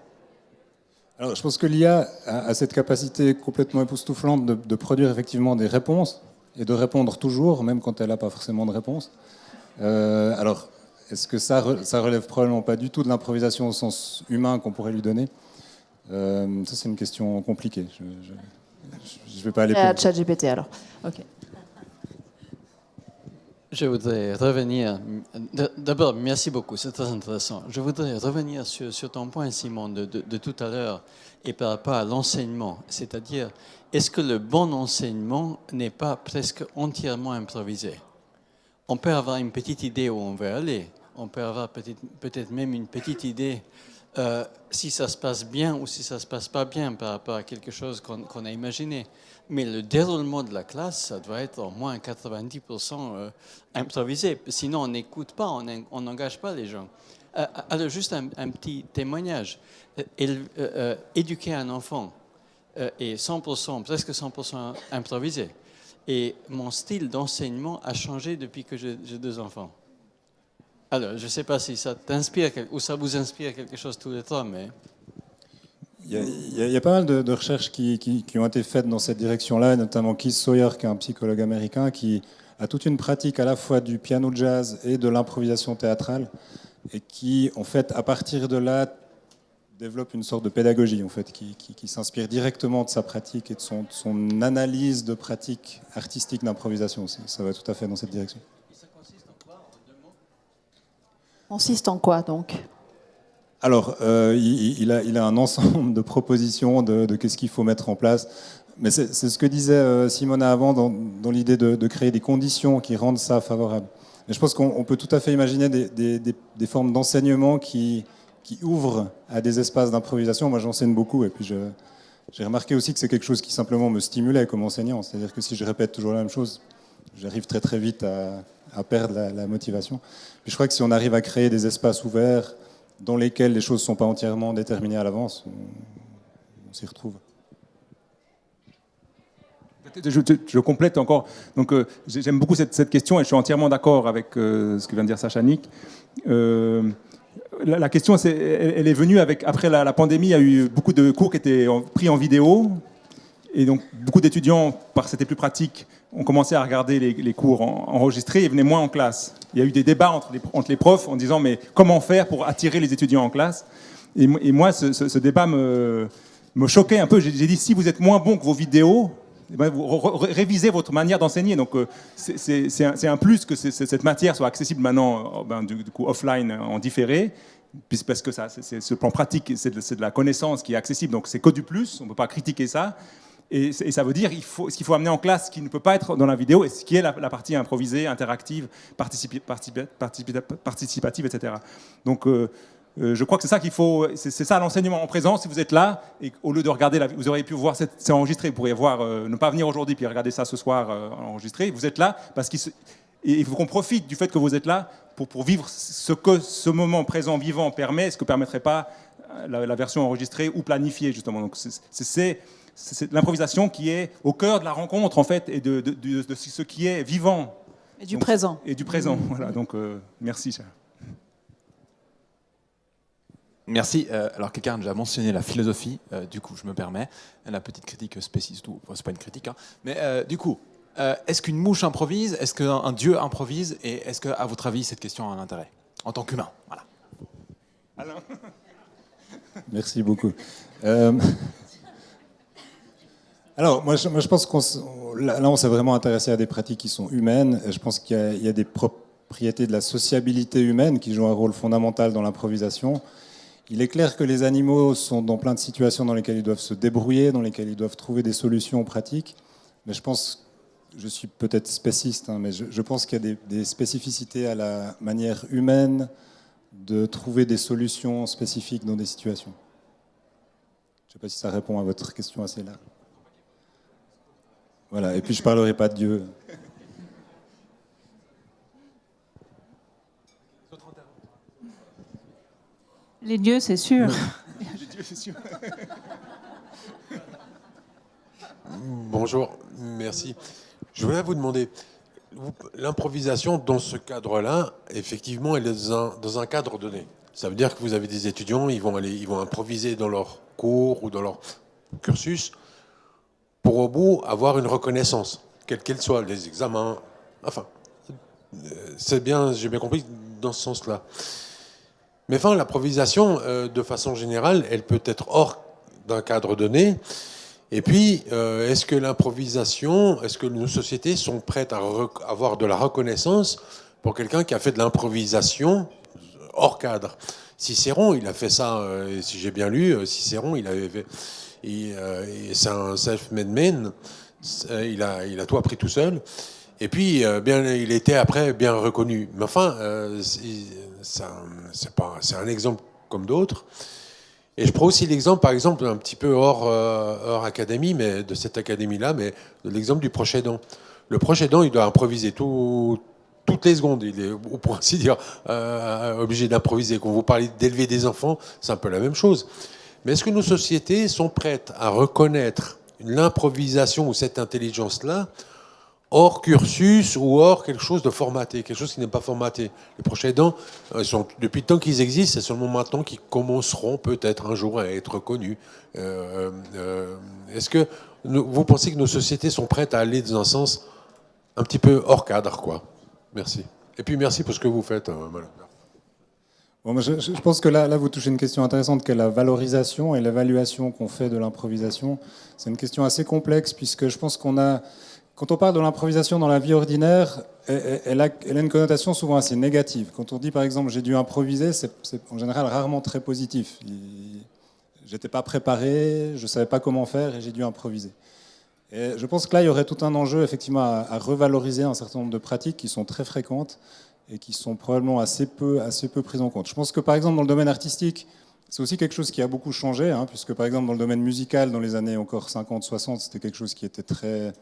Alors, je pense que l'IA a cette capacité complètement époustouflante de produire effectivement des réponses et de répondre toujours, même quand elle n'a pas forcément de réponse. Alors, est-ce que ça relève probablement pas du tout de l'improvisation au sens humain qu'on pourrait lui donner? Ça, c'est une question compliquée. Je vais pas aller plus loin. ChatGPT, alors. Ok. Je voudrais revenir. D'abord, merci beaucoup, c'est très intéressant. Je voudrais revenir sur ton point, Simon, de tout à l'heure, et par rapport à l'enseignement. C'est-à-dire, est-ce que le bon enseignement n'est pas presque entièrement improvisé? On peut avoir une petite idée où on veut aller. On peut avoir peut-être même une petite idée si ça se passe bien ou si ça ne se passe pas bien par rapport à quelque chose qu'on a imaginé. Mais le déroulement de la classe, ça doit être au moins 90% improvisé. Sinon, on n'écoute pas, on n'engage pas les gens. Alors, juste un petit témoignage. Éduquer un enfant est 100%, presque 100% improvisé. Et mon style d'enseignement a changé depuis que j'ai 2 enfants. Alors, je ne sais pas si ça t'inspire ou ça vous inspire quelque chose tous les trois, mais... Il y a pas mal de recherches qui ont été faites dans cette direction-là, notamment Keith Sawyer, qui est un psychologue américain, qui a toute une pratique à la fois du piano jazz et de l'improvisation théâtrale, et qui, en fait, à partir de là, développe une sorte de pédagogie, en fait, qui s'inspire directement de sa pratique et de son analyse de pratique artistique d'improvisation. Ça va tout à fait dans cette direction. Et ça consiste en quoi, en 2 mots? Consiste en quoi, donc? Alors, il a un ensemble de propositions de qu'est-ce qu'il faut mettre en place. Mais c'est ce que disait Simona avant dans l'idée de créer des conditions qui rendent ça favorable. Et je pense qu'on peut tout à fait imaginer des formes d'enseignement qui ouvrent à des espaces d'improvisation. Moi, j'enseigne beaucoup et puis j'ai remarqué aussi que c'est quelque chose qui simplement me stimulait comme enseignant. C'est-à-dire que si je répète toujours la même chose, j'arrive très très vite à perdre la motivation. Puis je crois que si on arrive à créer des espaces ouverts dans lesquels les choses ne sont pas entièrement déterminées à l'avance, on s'y retrouve. Je complète encore. Donc, j'aime beaucoup cette question et je suis entièrement d'accord avec ce que vient de dire Sacha Nick. La question, elle est venue après la pandémie. Il y a eu beaucoup de cours qui étaient pris en vidéo. Et donc, beaucoup d'étudiants, parce que c'était plus pratique, ont commencé à regarder les cours enregistrés et venaient moins en classe. Il y a eu des débats entre les profs en disant mais comment faire pour attirer les étudiants en classe? Et moi, ce débat me choquait un peu. J'ai dit si vous êtes moins bon que vos vidéos, vous révisez votre manière d'enseigner. Donc c'est un plus que cette matière soit accessible maintenant du coup offline en différé. Parce que ce plan pratique, c'est de la connaissance qui est accessible. Donc c'est que du plus, on ne peut pas critiquer ça. Et ça veut dire ce qu'il faut amener en classe, ce qui ne peut pas être dans la vidéo, et ce qui est la partie improvisée, interactive, participative, etc. Donc, je crois que c'est ça qu'il faut. C'est ça l'enseignement en présence. Si vous êtes là, et au lieu de regarder, vous auriez pu voir, c'est enregistré. Vous pourriez voir, ne pas venir aujourd'hui puis regarder ça ce soir enregistré. Vous êtes là parce il faut qu'on profite du fait que vous êtes là pour vivre ce que ce moment présent vivant permet, ce que ne permettrait pas la version enregistrée ou planifiée justement. Donc c'est l'improvisation qui est au cœur de la rencontre, en fait, et de ce qui est vivant. Et du présent. Et du présent, voilà. Donc, merci. Merci. Alors, quelqu'un a déjà mentionné la philosophie, du coup, je me permets. La petite critique spéciste, c'est pas une critique, hein. Mais du coup, est-ce qu'une mouche improvise? Est-ce qu'un dieu improvise? Et est-ce qu'à votre avis, cette question a un intérêt en tant qu'humain? Voilà. Alain. Merci beaucoup. Alors, moi, je pense on s'est vraiment intéressé à des pratiques qui sont humaines. Et je pense qu'il y a des propriétés de la sociabilité humaine qui jouent un rôle fondamental dans l'improvisation. Il est clair que les animaux sont dans plein de situations dans lesquelles ils doivent se débrouiller, dans lesquelles ils doivent trouver des solutions pratiques. Mais je pense je suis peut-être spéciste, hein, mais je pense qu'il y a des spécificités à la manière humaine de trouver des solutions spécifiques dans des situations. Je ne sais pas si ça répond à votre question assez large. Voilà, et puis je ne parlerai pas de Dieu. Les dieux, c'est sûr. Les dieux, c'est sûr. Bonjour, merci. Je voulais vous demander, l'improvisation dans ce cadre-là, effectivement, elle est dans un cadre donné. Ça veut dire que vous avez des étudiants, ils vont improviser dans leur cours ou dans leur cursus pour au bout avoir une reconnaissance, quelle qu'elle soit, les examens, enfin, c'est bien, j'ai bien compris dans ce sens-là. Mais enfin, l'improvisation, de façon générale, elle peut être hors d'un cadre donné. Et puis, est-ce que l'improvisation, est-ce que nos sociétés sont prêtes à avoir de la reconnaissance pour quelqu'un qui a fait de l'improvisation hors cadre? Cicéron, il a fait ça, si j'ai bien lu, Cicéron, il avait fait, c'est un self-made man, il a tout appris tout seul. Et puis, il était après bien reconnu. Mais enfin, c'est un exemple comme d'autres. Et je prends aussi l'exemple, par exemple, un petit peu hors académie, mais de cette académie-là, mais de l'exemple du proche aidant. Le proche aidant, il doit improviser toutes les secondes. Il est, pour ainsi dire, obligé d'improviser. Quand vous parlez d'élever des enfants, c'est un peu la même chose. Mais est-ce que nos sociétés sont prêtes à reconnaître l'improvisation ou cette intelligence-là hors cursus ou hors quelque chose de formaté, quelque chose qui n'est pas formaté? Les proches aidants, depuis le temps qu'ils existent, c'est seulement maintenant qu'ils commenceront peut-être un jour à être reconnus. Est-ce que vous pensez que nos sociétés sont prêtes à aller dans un sens un petit peu hors cadre, quoi? Merci. Et puis merci pour ce que vous faites. Voilà. Bon, je pense que là, vous touchez une question intéressante, qu'est la valorisation et l'évaluation qu'on fait de l'improvisation. C'est une question assez complexe, puisque je pense quand on parle de l'improvisation dans la vie ordinaire, elle a une connotation souvent assez négative. Quand on dit, par exemple, j'ai dû improviser, c'est en général rarement très positif. J'étais pas préparé, je savais pas comment faire et j'ai dû improviser. Et je pense que là, il y aurait tout un enjeu, effectivement, à revaloriser un certain nombre de pratiques qui sont très fréquentes et qui sont probablement assez peu prises en compte. Je pense que, par exemple, dans le domaine artistique, c'est aussi quelque chose qui a beaucoup changé, hein, puisque, par exemple, dans le domaine musical, dans les années encore 50-60, c'était quelque chose qui était très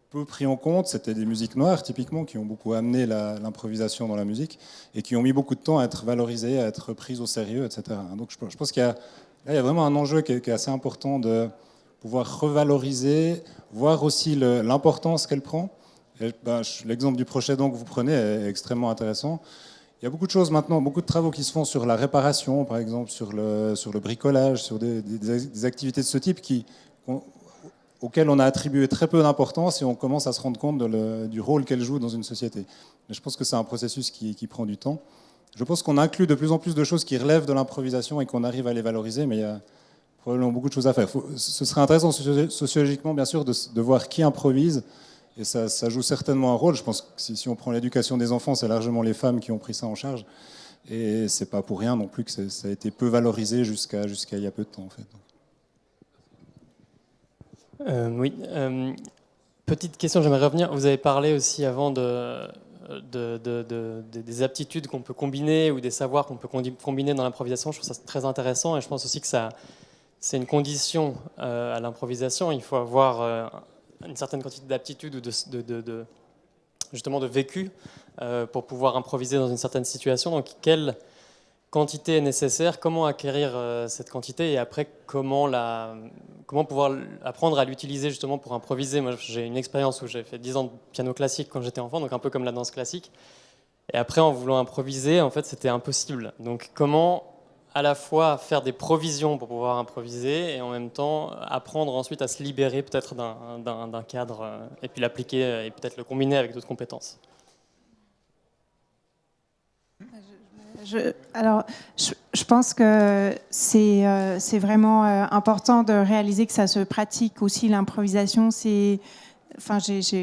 peu pris en compte. C'était des musiques noires, typiquement, qui ont beaucoup amené l'improvisation dans la musique et qui ont mis beaucoup de temps à être valorisées, à être prises au sérieux, etc. Donc je pense qu'il y a vraiment un enjeu qui est assez important de pouvoir revaloriser, voir aussi l'importance qu'elle prend. L'exemple du proche aidant que vous prenez est extrêmement intéressant. Il y a beaucoup de choses maintenant, beaucoup de travaux qui se font sur la réparation, par exemple, sur le bricolage, sur des activités de ce type auxquelles on a attribué très peu d'importance et on commence à se rendre compte du rôle qu'elles jouent dans une société. Mais je pense que c'est un processus qui prend du temps. Je pense qu'on inclut de plus en plus de choses qui relèvent de l'improvisation et qu'on arrive à les valoriser, mais il y a probablement beaucoup de choses à faire. Ce serait intéressant sociologiquement, bien sûr, de voir qui improvise. Et ça joue certainement un rôle. Je pense que si on prend l'éducation des enfants, c'est largement les femmes qui ont pris ça en charge. Et c'est pas pour rien non plus que ça a été peu valorisé jusqu'à il y a peu de temps, en fait. Oui. Petite question, j'aimerais revenir. Vous avez parlé aussi avant des aptitudes qu'on peut combiner ou des savoirs qu'on peut combiner dans l'improvisation. Je trouve ça très intéressant et je pense aussi que c'est une condition à l'improvisation. Il faut avoir une certaine quantité d'aptitude ou justement de vécu pour pouvoir improviser dans une certaine situation. Donc, quelle quantité est nécessaire? Comment acquérir cette quantité? Et après, comment pouvoir apprendre à l'utiliser justement pour improviser? Moi, j'ai une expérience où j'ai fait 10 ans de piano classique quand j'étais enfant, donc un peu comme la danse classique. Et après, en voulant improviser, en fait, c'était impossible. Donc, comment à la fois faire des provisions pour pouvoir improviser et en même temps apprendre ensuite à se libérer peut-être d'un cadre et puis l'appliquer et peut-être le combiner avec d'autres compétences. Je pense que c'est vraiment important de réaliser que ça se pratique aussi, l'improvisation. J'ai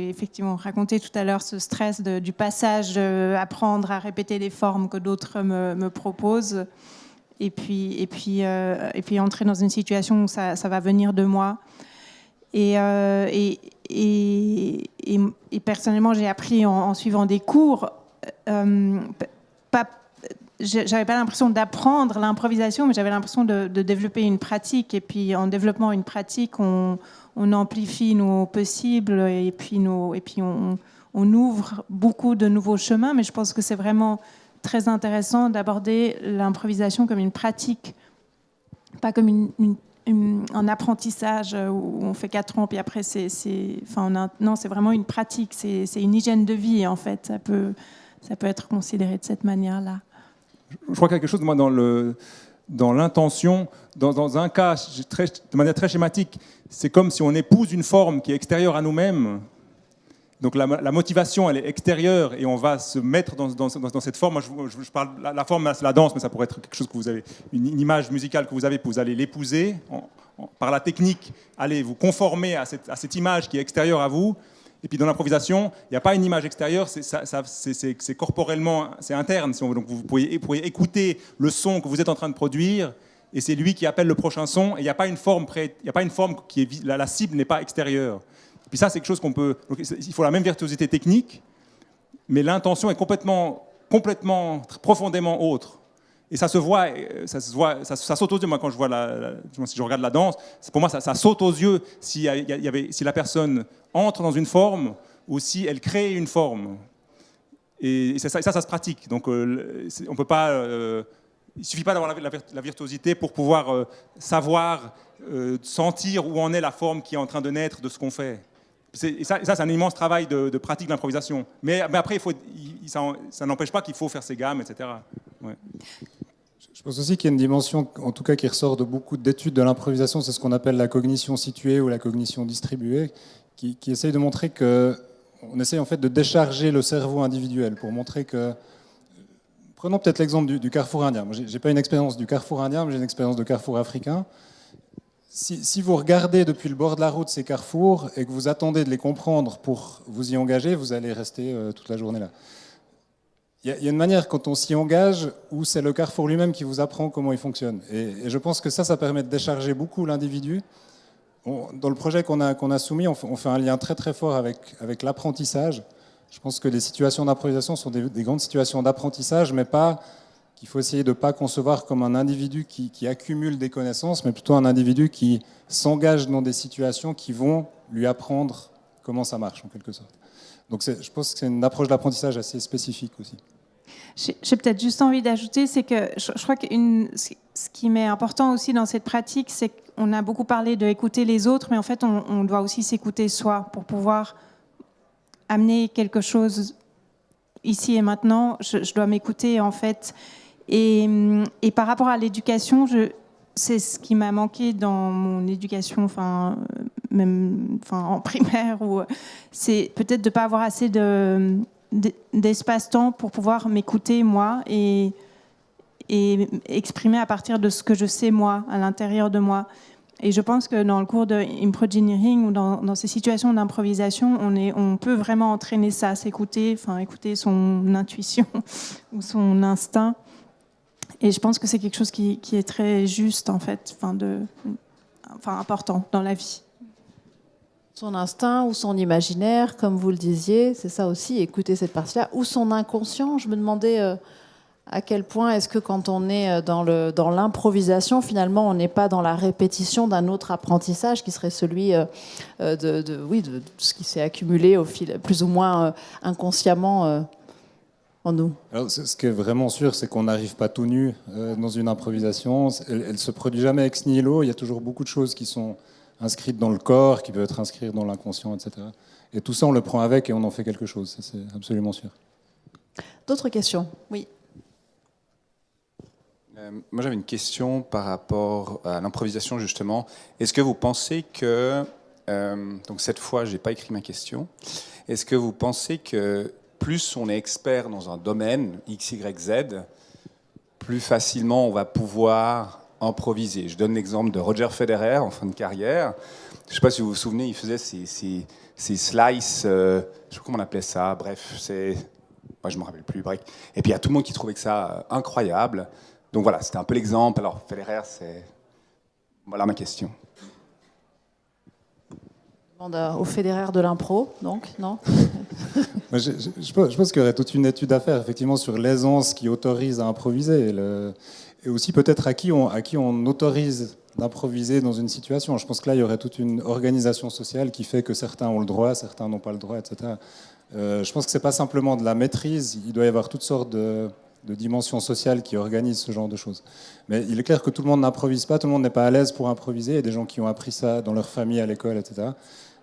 effectivement raconté tout à l'heure ce stress du passage, apprendre à répéter des formes que d'autres me proposent. Et puis entrer dans une situation où ça va venir de moi. Et personnellement, j'ai appris en suivant des cours. J'avais pas l'impression d'apprendre l'improvisation, mais j'avais l'impression de développer une pratique. Et puis, en développant une pratique, on amplifie nos possibles et puis on ouvre beaucoup de nouveaux chemins. Mais je pense que c'est vraiment très intéressant d'aborder l'improvisation comme une pratique, pas comme un apprentissage où on fait 4 ans, puis après, non, c'est vraiment une pratique, c'est une hygiène de vie, en fait. Ça peut être considéré de cette manière-là. Je crois quelque chose, moi, dans l'intention, dans un cas, de manière très schématique, c'est comme si on épouse une forme qui est extérieure à nous-mêmes. Donc la motivation, elle est extérieure et on va se mettre dans cette forme. Moi, je parle, la forme, c'est la danse, mais ça pourrait être quelque chose que vous avez, une image musicale que vous avez, vous allez l'épouser par la technique, allez vous conformer à cette image qui est extérieure à vous. Et puis dans l'improvisation, il n'y a pas une image extérieure, c'est corporellement, c'est interne. Si on veut. Donc vous pourriez écouter le son que vous êtes en train de produire, et c'est lui qui appelle le prochain son. Et il n'y a pas une forme qui est la cible n'est pas extérieure. Puis ça, c'est quelque chose qu'on peut. Donc, il faut la même virtuosité technique, mais l'intention est complètement, profondément autre. Et ça se voit, ça saute aux yeux. Moi, quand je vois si je regarde la danse, pour moi, ça saute aux yeux si la personne entre dans une forme ou si elle crée une forme. Et ça se pratique. Donc, on peut pas. Il suffit pas d'avoir la virtuosité pour pouvoir savoir, sentir où en est la forme qui est en train de naître de ce qu'on fait. Et ça, c'est un immense travail de pratique de l'improvisation. Mais après, ça n'empêche pas qu'il faut faire ses gammes, etc. Ouais. Je pense aussi qu'il y a une dimension, en tout cas, qui ressort de beaucoup d'études de l'improvisation, c'est ce qu'on appelle la cognition située ou la cognition distribuée, qui essaye de montrer qu'on essaye en fait de décharger le cerveau individuel pour montrer que... Prenons peut-être l'exemple du carrefour indien. Moi, j'ai pas une expérience du carrefour indien, mais j'ai une expérience de carrefour africain. Si vous regardez depuis le bord de la route ces carrefours et que vous attendez de les comprendre pour vous y engager, vous allez rester toute la journée là. Il y a une manière quand on s'y engage où c'est le carrefour lui-même qui vous apprend comment il fonctionne. Et je pense que ça permet de décharger beaucoup l'individu. Dans le projet qu'on a soumis, on fait un lien très très fort avec l'apprentissage. Je pense que les situations d'improvisation sont des grandes situations d'apprentissage, mais pas qu'il faut essayer de ne pas concevoir comme un individu qui accumule des connaissances, mais plutôt un individu qui s'engage dans des situations qui vont lui apprendre comment ça marche, en quelque sorte. Donc je pense que c'est une approche d'apprentissage assez spécifique aussi. J'ai peut-être juste envie d'ajouter, c'est que je crois que ce qui m'est important aussi dans cette pratique, c'est qu'on a beaucoup parlé d'écouter les autres, mais en fait, on doit aussi s'écouter soi pour pouvoir amener quelque chose ici et maintenant. Je dois m'écouter, en fait. Et par rapport à l'éducation, c'est ce qui m'a manqué dans mon éducation, même en primaire, c'est peut-être de ne pas avoir assez d'espace-temps pour pouvoir m'écouter, moi, et exprimer à partir de ce que je sais, moi, à l'intérieur de moi. Et je pense que dans le cours de Improgeneering ou dans ces situations d'improvisation, on peut vraiment entraîner ça, s'écouter, écouter son intuition ou son instinct. Et je pense que c'est quelque chose qui est très juste, en fait, important dans la vie. Son instinct ou son imaginaire, comme vous le disiez, c'est ça aussi, écouter cette partie-là, ou son inconscient. Je me demandais à quel point est-ce que quand on est dans l'improvisation, finalement, on n'est pas dans la répétition d'un autre apprentissage qui serait celui de ce qui s'est accumulé au fil, plus ou moins inconsciemment en nous. Alors, ce qui est vraiment sûr, c'est qu'on n'arrive pas tout nu dans une improvisation. Elle se produit jamais ex nihilo. Il y a toujours beaucoup de choses qui sont inscrites dans le corps, qui peuvent être inscrites dans l'inconscient, etc. Et tout ça, on le prend avec et on en fait quelque chose. Ça, c'est absolument sûr. D'autres questions? Oui. Moi, j'avais une question par rapport à l'improvisation, justement. Est-ce que vous pensez que... donc, cette fois, je n'ai pas écrit ma question. Est-ce que vous pensez que plus on est expert dans un domaine, X, Y, Z, plus facilement on va pouvoir improviser? Je donne l'exemple de Roger Federer en fin de carrière. Je ne sais pas si vous vous souvenez, il faisait ces slices, je ne sais pas comment on appelait ça, bref, moi je ne me rappelle plus, bref. Et puis il y a tout le monde qui trouvait que ça incroyable. Donc voilà, c'était un peu l'exemple. Alors Federer, c'est... Voilà ma question. Au fédéraire de l'impro, donc, non? Je pense qu'il y aurait toute une étude à faire, effectivement, sur l'aisance qui autorise à improviser, et aussi peut-être à qui on autorise d'improviser dans une situation. Je pense que là, il y aurait toute une organisation sociale qui fait que certains ont le droit, certains n'ont pas le droit, etc. Je pense que c'est pas simplement de la maîtrise, il doit y avoir toutes sortes de dimensions sociales qui organisent ce genre de choses. Mais il est clair que tout le monde n'improvise pas, tout le monde n'est pas à l'aise pour improviser. Il y a des gens qui ont appris ça dans leur famille, à l'école, etc.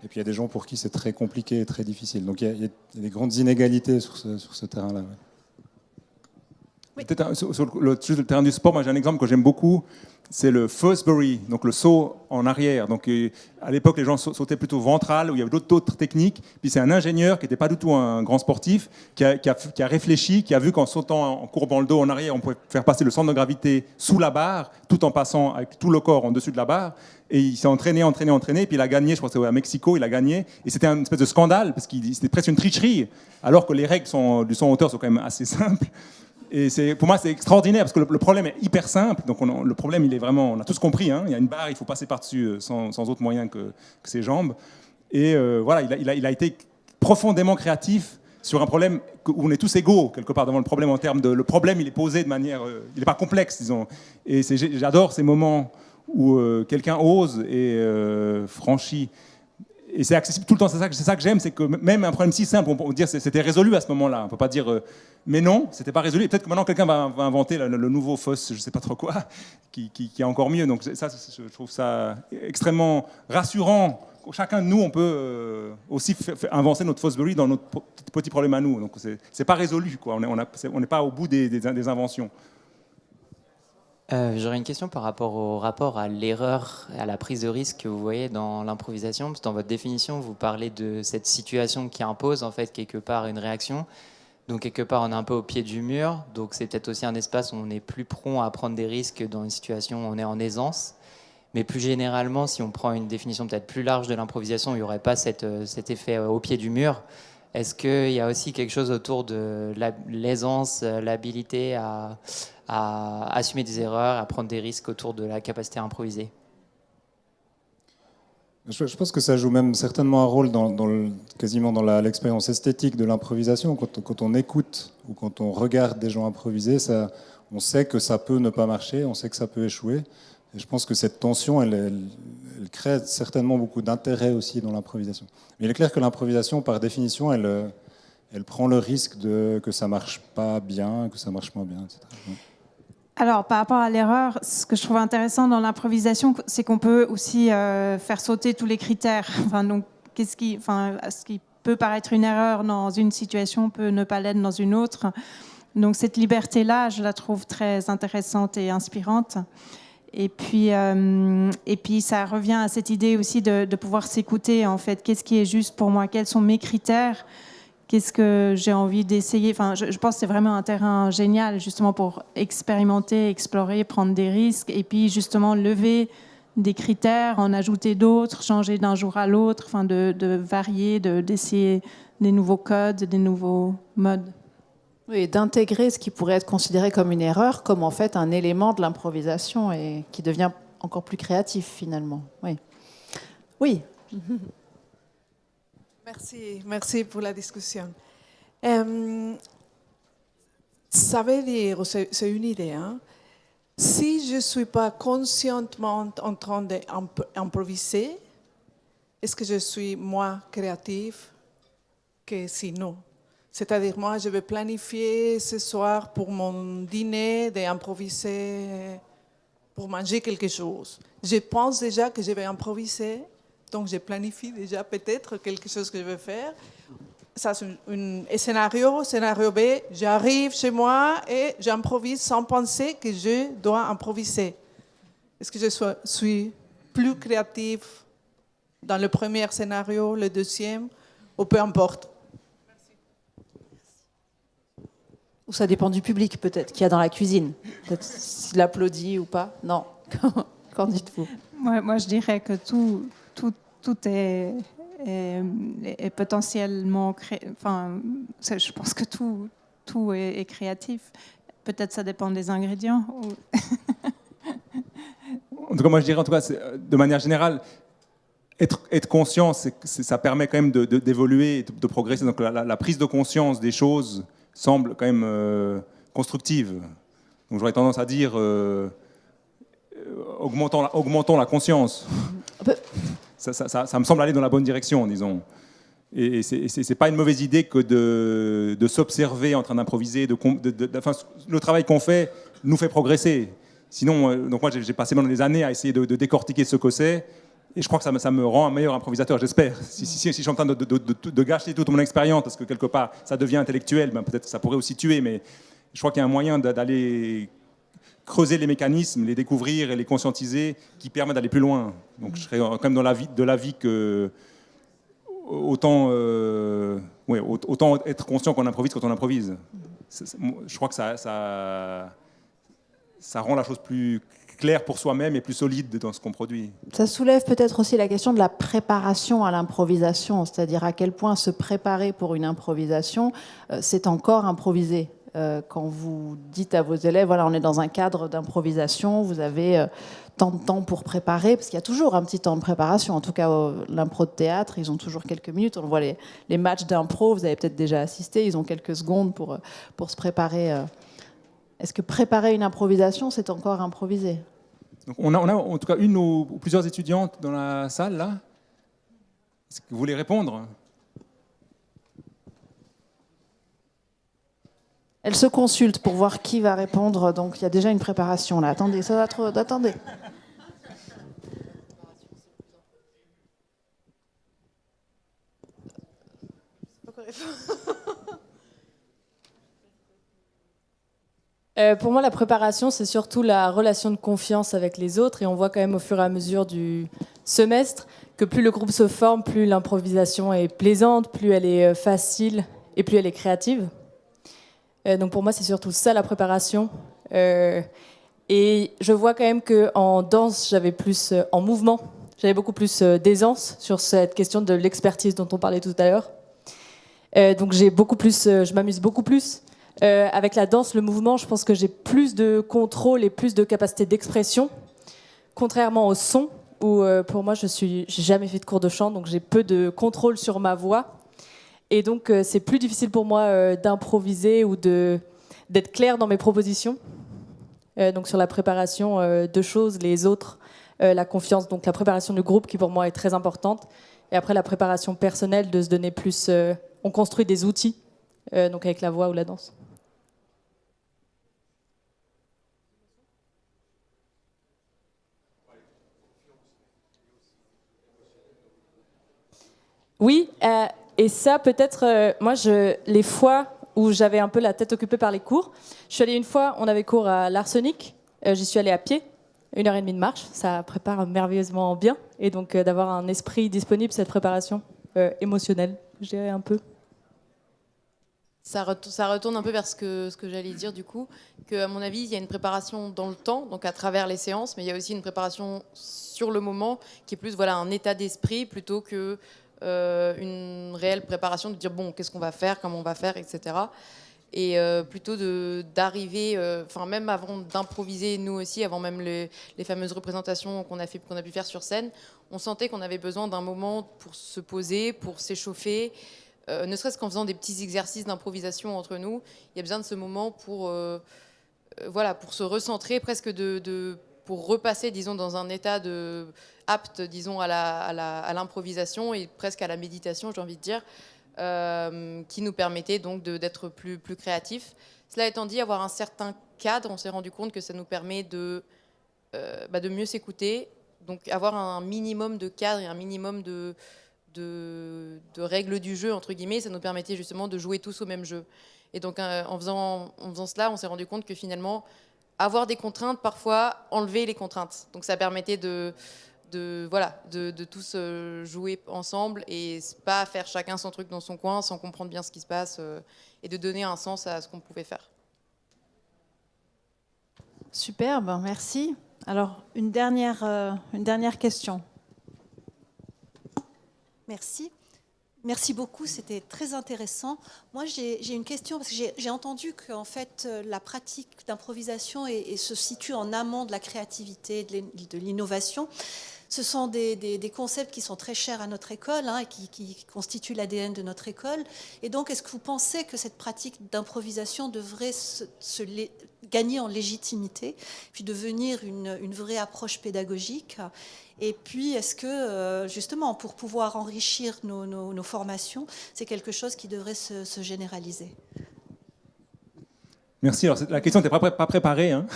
Et puis il y a des gens pour qui c'est très compliqué et très difficile. Donc il y a des grandes inégalités sur ce terrain-là. Ouais. Oui. Peut-être sur le terrain du sport, moi j'ai un exemple que j'aime beaucoup. C'est le Fosbury, donc le saut en arrière. Donc, à l'époque, les gens sautaient plutôt ventral, où il y avait d'autres techniques. Puis c'est un ingénieur qui n'était pas du tout un grand sportif, qui a réfléchi, qui a vu qu'en sautant, en courbant le dos en arrière, on pouvait faire passer le centre de gravité sous la barre, tout en passant avec tout le corps en dessus de la barre. Et il s'est entraîné, puis il a gagné, je crois que c'était à Mexico, il a gagné. Et c'était une espèce de scandale, parce que c'était presque une tricherie, alors que les règles du saut en hauteur sont quand même assez simples. Et pour moi, c'est extraordinaire, parce que le problème est hyper simple. Donc le problème, il est vraiment, on a tous compris, hein, il y a une barre, il faut passer par-dessus sans autre moyen que ses jambes. Et voilà, il a été profondément créatif sur un problème où on est tous égaux, quelque part, devant le problème, en termes de... Le problème, il est posé de manière... il n'est pas complexe, disons. Et j'adore ces moments où quelqu'un ose et franchit. Et c'est accessible tout le temps, c'est ça que j'aime, c'est que même un problème si simple, on peut dire que c'était résolu à ce moment-là. On ne peut pas dire mais non, c'était pas résolu. Et peut-être que maintenant quelqu'un va inventer le nouveau FOSS, je ne sais pas trop quoi, qui est encore mieux. Donc ça, je trouve ça extrêmement rassurant. Chacun de nous, on peut aussi inventer notre Fosbury dans notre petit problème à nous. Donc c'est pas résolu, quoi. On n'est pas au bout des inventions. J'aurais une question par rapport au rapport à l'erreur, à la prise de risque que vous voyez dans l'improvisation. Parce que dans votre définition, vous parlez de cette situation qui impose en fait quelque part une réaction. Donc quelque part, on est un peu au pied du mur. Donc c'est peut-être aussi un espace où on est plus prompt à prendre des risques dans une situation où on est en aisance. Mais plus généralement, si on prend une définition peut-être plus large de l'improvisation, il n'y aurait pas cet effet au pied du mur. Est-ce qu'il y a aussi quelque chose autour de l'aisance, l'habilité à assumer des erreurs, à prendre des risques autour de la capacité à improviser? Je pense que ça joue même certainement un rôle quasiment dans l'expérience esthétique de l'improvisation. Quand on écoute ou quand on regarde des gens improviser, on sait que ça peut ne pas marcher, on sait que ça peut échouer. Et je pense que cette tension, elle crée certainement beaucoup d'intérêt aussi dans l'improvisation. Mais il est clair que l'improvisation, par définition, elle prend le risque que ça marche pas bien, que ça marche moins bien, etc. Alors, par rapport à l'erreur, ce que je trouve intéressant dans l'improvisation, c'est qu'on peut aussi faire sauter tous les critères. Enfin, donc, ce qui peut paraître une erreur dans une situation peut ne pas l'être dans une autre. Donc, cette liberté-là, je la trouve très intéressante et inspirante. Et puis, ça revient à cette idée aussi de pouvoir s'écouter, en fait. Qu'est-ce qui est juste pour moi? Quels sont mes critères? Qu'est-ce que j'ai envie d'essayer? Enfin, je pense que c'est vraiment un terrain génial, justement, pour expérimenter, explorer, prendre des risques, et puis, justement, lever des critères, en ajouter d'autres, changer d'un jour à l'autre, enfin, de varier, d'essayer des nouveaux codes, des nouveaux modes. Oui, et d'intégrer ce qui pourrait être considéré comme une erreur, comme en fait un élément de l'improvisation et qui devient encore plus créatif, finalement. Oui. Oui. Merci pour la discussion. Ça veut dire, c'est une idée, hein? Si je ne suis pas conscientement en train d'improviser, est-ce que je suis moins créative que sinon? C'est-à-dire, moi, je vais planifier ce soir pour mon dîner d'improviser pour manger quelque chose. Je pense déjà que je vais improviser. Donc, je planifie déjà peut-être quelque chose que je vais faire. Ça, c'est un scénario. Scénario B, j'arrive chez moi et j'improvise sans penser que je dois improviser. Est-ce que je suis plus créative dans le premier scénario, le deuxième, ou peu importe? Ou ça dépend du public, peut-être, qu'il y a dans la cuisine. Peut-être s'il applaudit ou pas. Non. Qu'en dites-vous? Moi, je dirais que tout est potentiellement enfin, je pense que tout est créatif. Peut-être ça dépend des ingrédients. En tout cas, moi je dirais, de manière générale, être conscient, ça permet quand même d'évoluer, de progresser. Donc la prise de conscience des choses semble quand même constructive. Donc j'aurais tendance à dire augmentons la conscience. Ça me semble aller dans la bonne direction, disons. Et c'est pas une mauvaise idée que de s'observer en train d'improviser. Enfin, le travail qu'on fait nous fait progresser. Sinon, donc moi j'ai passé pendant des années à essayer de décortiquer ce que c'est. Et je crois que ça me rend un meilleur improvisateur, j'espère. Si je suis en train de gâcher toute mon expérience, parce que quelque part ça devient intellectuel, ben peut-être que ça pourrait aussi tuer, mais je crois qu'il y a un moyen d'aller creuser les mécanismes, les découvrir et les conscientiser qui permettent d'aller plus loin. Donc je serais quand même de l'avis que autant être conscient qu'on improvise quand on improvise. Je crois que ça rend la chose plus claire pour soi-même et plus solide dans ce qu'on produit. Ça soulève peut-être aussi la question de la préparation à l'improvisation, c'est-à-dire à quel point se préparer pour une improvisation, c'est encore improviser. Quand vous dites à vos élèves, voilà, on est dans un cadre d'improvisation, vous avez tant de temps pour préparer, parce qu'il y a toujours un petit temps de préparation. En tout cas, l'impro de théâtre, ils ont toujours quelques minutes. On voit les matchs d'impro, vous avez peut-être déjà assisté, ils ont quelques secondes pour se préparer. Est-ce que préparer une improvisation, c'est encore improviser? Donc on a en tout cas une ou plusieurs étudiantes dans la salle, là. Est-ce que vous voulez répondre? Elles se consultent pour voir qui va répondre, donc il y a déjà une préparation là. Attendez, ça va trop... Attendez. Pour moi, la préparation, c'est surtout la relation de confiance avec les autres. Et on voit quand même au fur et à mesure du semestre que plus le groupe se forme, plus l'improvisation est plaisante, plus elle est facile et plus elle est créative. Donc pour moi, c'est surtout ça la préparation. Et je vois quand même qu'en danse, j'avais plus en mouvement, j'avais beaucoup plus d'aisance sur cette question de l'expertise dont on parlait tout à l'heure. Donc je m'amuse beaucoup plus. Avec la danse, le mouvement, je pense que j'ai plus de contrôle et plus de capacité d'expression, contrairement au son, où pour moi, j'ai jamais fait de cours de chant, donc j'ai peu de contrôle sur ma voix. Et donc, c'est plus difficile pour moi d'improviser ou d'être clair dans mes propositions. Donc, sur la préparation, deux choses, les autres, la confiance, donc la préparation du groupe qui pour moi est très importante. Et après, la préparation personnelle, de se donner plus... on construit des outils, donc avec la voix ou la danse. Oui, et ça peut-être, moi, les fois où j'avais un peu la tête occupée par les cours, je suis allée une fois, on avait cours à l'Arsenic, j'y suis allée à pied, 1h30 de marche, ça prépare merveilleusement bien, et donc d'avoir un esprit disponible, cette préparation émotionnelle, je dirais un peu. Ça retourne un peu vers ce que j'allais dire du coup, qu'à mon avis, il y a une préparation dans le temps, donc à travers les séances, mais il y a aussi une préparation sur le moment, qui est plus un état d'esprit plutôt que une réelle préparation de dire bon, qu'est-ce qu'on va faire, comment on va faire, etc. Et plutôt d'arriver, même avant d'improviser, nous aussi, avant même les fameuses représentations qu'on a pu faire sur scène, on sentait qu'on avait besoin d'un moment pour se poser, pour s'échauffer, ne serait-ce qu'en faisant des petits exercices d'improvisation entre nous. Il y a besoin de ce moment pour se recentrer, presque pour repasser, disons, dans un état apte, disons, à l'improvisation et presque à la méditation, j'ai envie de dire, qui nous permettait donc d'être plus créatifs. Cela étant dit, avoir un certain cadre, on s'est rendu compte que ça nous permet de mieux s'écouter, donc avoir un minimum de cadre et un minimum de règles du jeu, entre guillemets, ça nous permettait justement de jouer tous au même jeu. Et donc en faisant cela, on s'est rendu compte que finalement, avoir des contraintes, parfois enlever les contraintes. Donc ça permettait de tous jouer ensemble et pas faire chacun son truc dans son coin sans comprendre bien ce qui se passe et de donner un sens à ce qu'on pouvait faire. Superbe, merci. Alors, une dernière question. Merci. Merci beaucoup, c'était très intéressant. Moi, j'ai une question, parce que j'ai entendu qu'en fait, la pratique d'improvisation se situe en amont de la créativité, de l'innovation. Ce sont des concepts qui sont très chers à notre école, hein, et qui constituent l'ADN de notre école. Et donc, est-ce que vous pensez que cette pratique d'improvisation devrait gagner en légitimité, puis devenir une vraie approche pédagogique? Et puis, est-ce que, justement, pour pouvoir enrichir nos formations, c'est quelque chose qui devrait se généraliser? Merci. Alors, la question n'était pas préparée. Hein.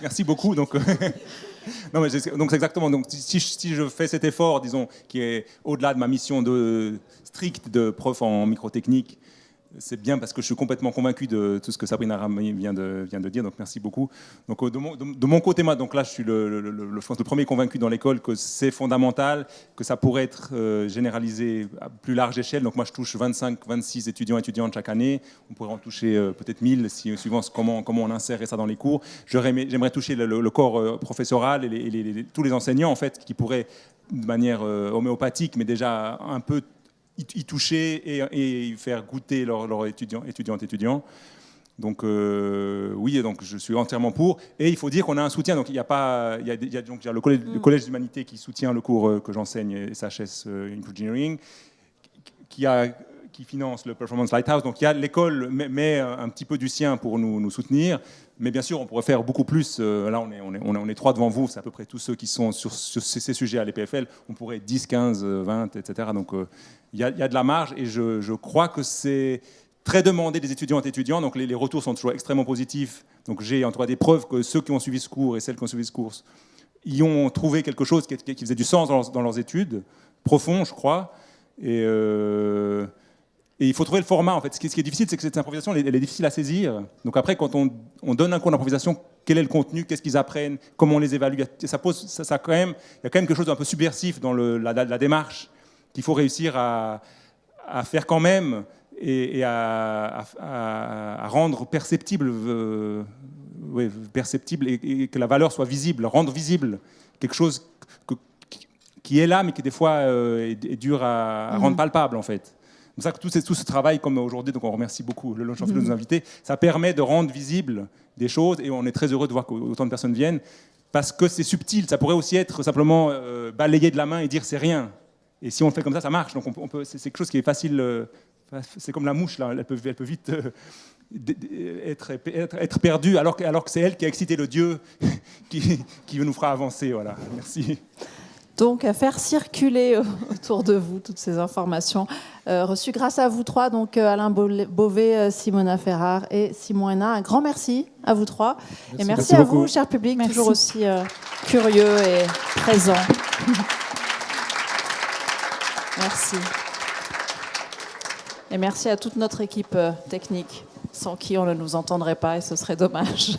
Merci beaucoup. Donc, non, mais donc c'est exactement. Donc, si je fais cet effort, disons, qui est au-delà de ma mission stricte de prof en microtechnique, c'est bien parce que je suis complètement convaincu de tout ce que Sabrina Rami vient de dire. Donc, merci beaucoup. Donc, de mon côté, moi, donc là, je suis je pense le premier convaincu dans l'école que c'est fondamental, que ça pourrait être généralisé à plus large échelle. Donc, moi, je touche 25-26 étudiantes chaque année. On pourrait en toucher peut-être 1000, suivant comment on insérerait ça dans les cours. J'aimerais toucher le corps professoral et tous les enseignants, en fait, qui pourraient, de manière homéopathique, mais déjà un peu y toucher et faire goûter leurs étudiants. Donc oui, donc je suis entièrement pour. Et il faut dire qu'on a un soutien. Donc il y a le collège d'humanité qui soutient le cours que j'enseigne, SHS Input Engineering, qui finance le Performance Lighthouse. Donc il y a l'école met un petit peu du sien pour nous soutenir. Mais bien sûr, on pourrait faire beaucoup plus. Là, on est 3 devant vous. C'est à peu près tous ceux qui sont sur ces sujets à l'EPFL. On pourrait 10, 15, 20, etc. Donc il y a de la marge et je crois que c'est très demandé des étudiantes et étudiants. Donc les retours sont toujours extrêmement positifs. Donc j'ai en tout cas des preuves que ceux qui ont suivi ce cours et celles qui ont suivi ce cours y ont trouvé quelque chose qui faisait du sens dans leurs études, profond, je crois. Et il faut trouver le format, en fait. Ce qui est difficile, c'est que cette improvisation, elle est difficile à saisir. Donc après, quand on donne un cours d'improvisation, quel est le contenu, qu'est-ce qu'ils apprennent, comment on les évalue, il y a quand même quelque chose d'un peu subversif dans la démarche qu'il faut réussir à faire quand même et à rendre perceptible, et que la valeur soit visible, rendre visible quelque chose qui est là, mais qui des fois est dur à rendre palpable, en fait. C'est pour ça que tout ce travail, comme aujourd'hui, donc on remercie beaucoup le Jean-Philippe de nous inviter, ça permet de rendre visible des choses et on est très heureux de voir qu'autant de personnes viennent parce que c'est subtil. Ça pourrait aussi être simplement balayer de la main et dire c'est rien. Et si on le fait comme ça marche. Donc c'est quelque chose qui est facile. C'est comme la mouche, là. Elle peut vite être perdue alors que c'est elle qui a excité le Dieu qui nous fera avancer. Voilà. Merci. Donc, à faire circuler autour de vous toutes ces informations reçues grâce à vous 3, donc Alain Beauvais, Simona Ferrar et Simon Hénin. Un grand merci à vous 3. Et merci à vous, cher public, toujours aussi curieux et présent. Merci. Et merci à toute notre équipe technique, sans qui on ne nous entendrait pas et ce serait dommage.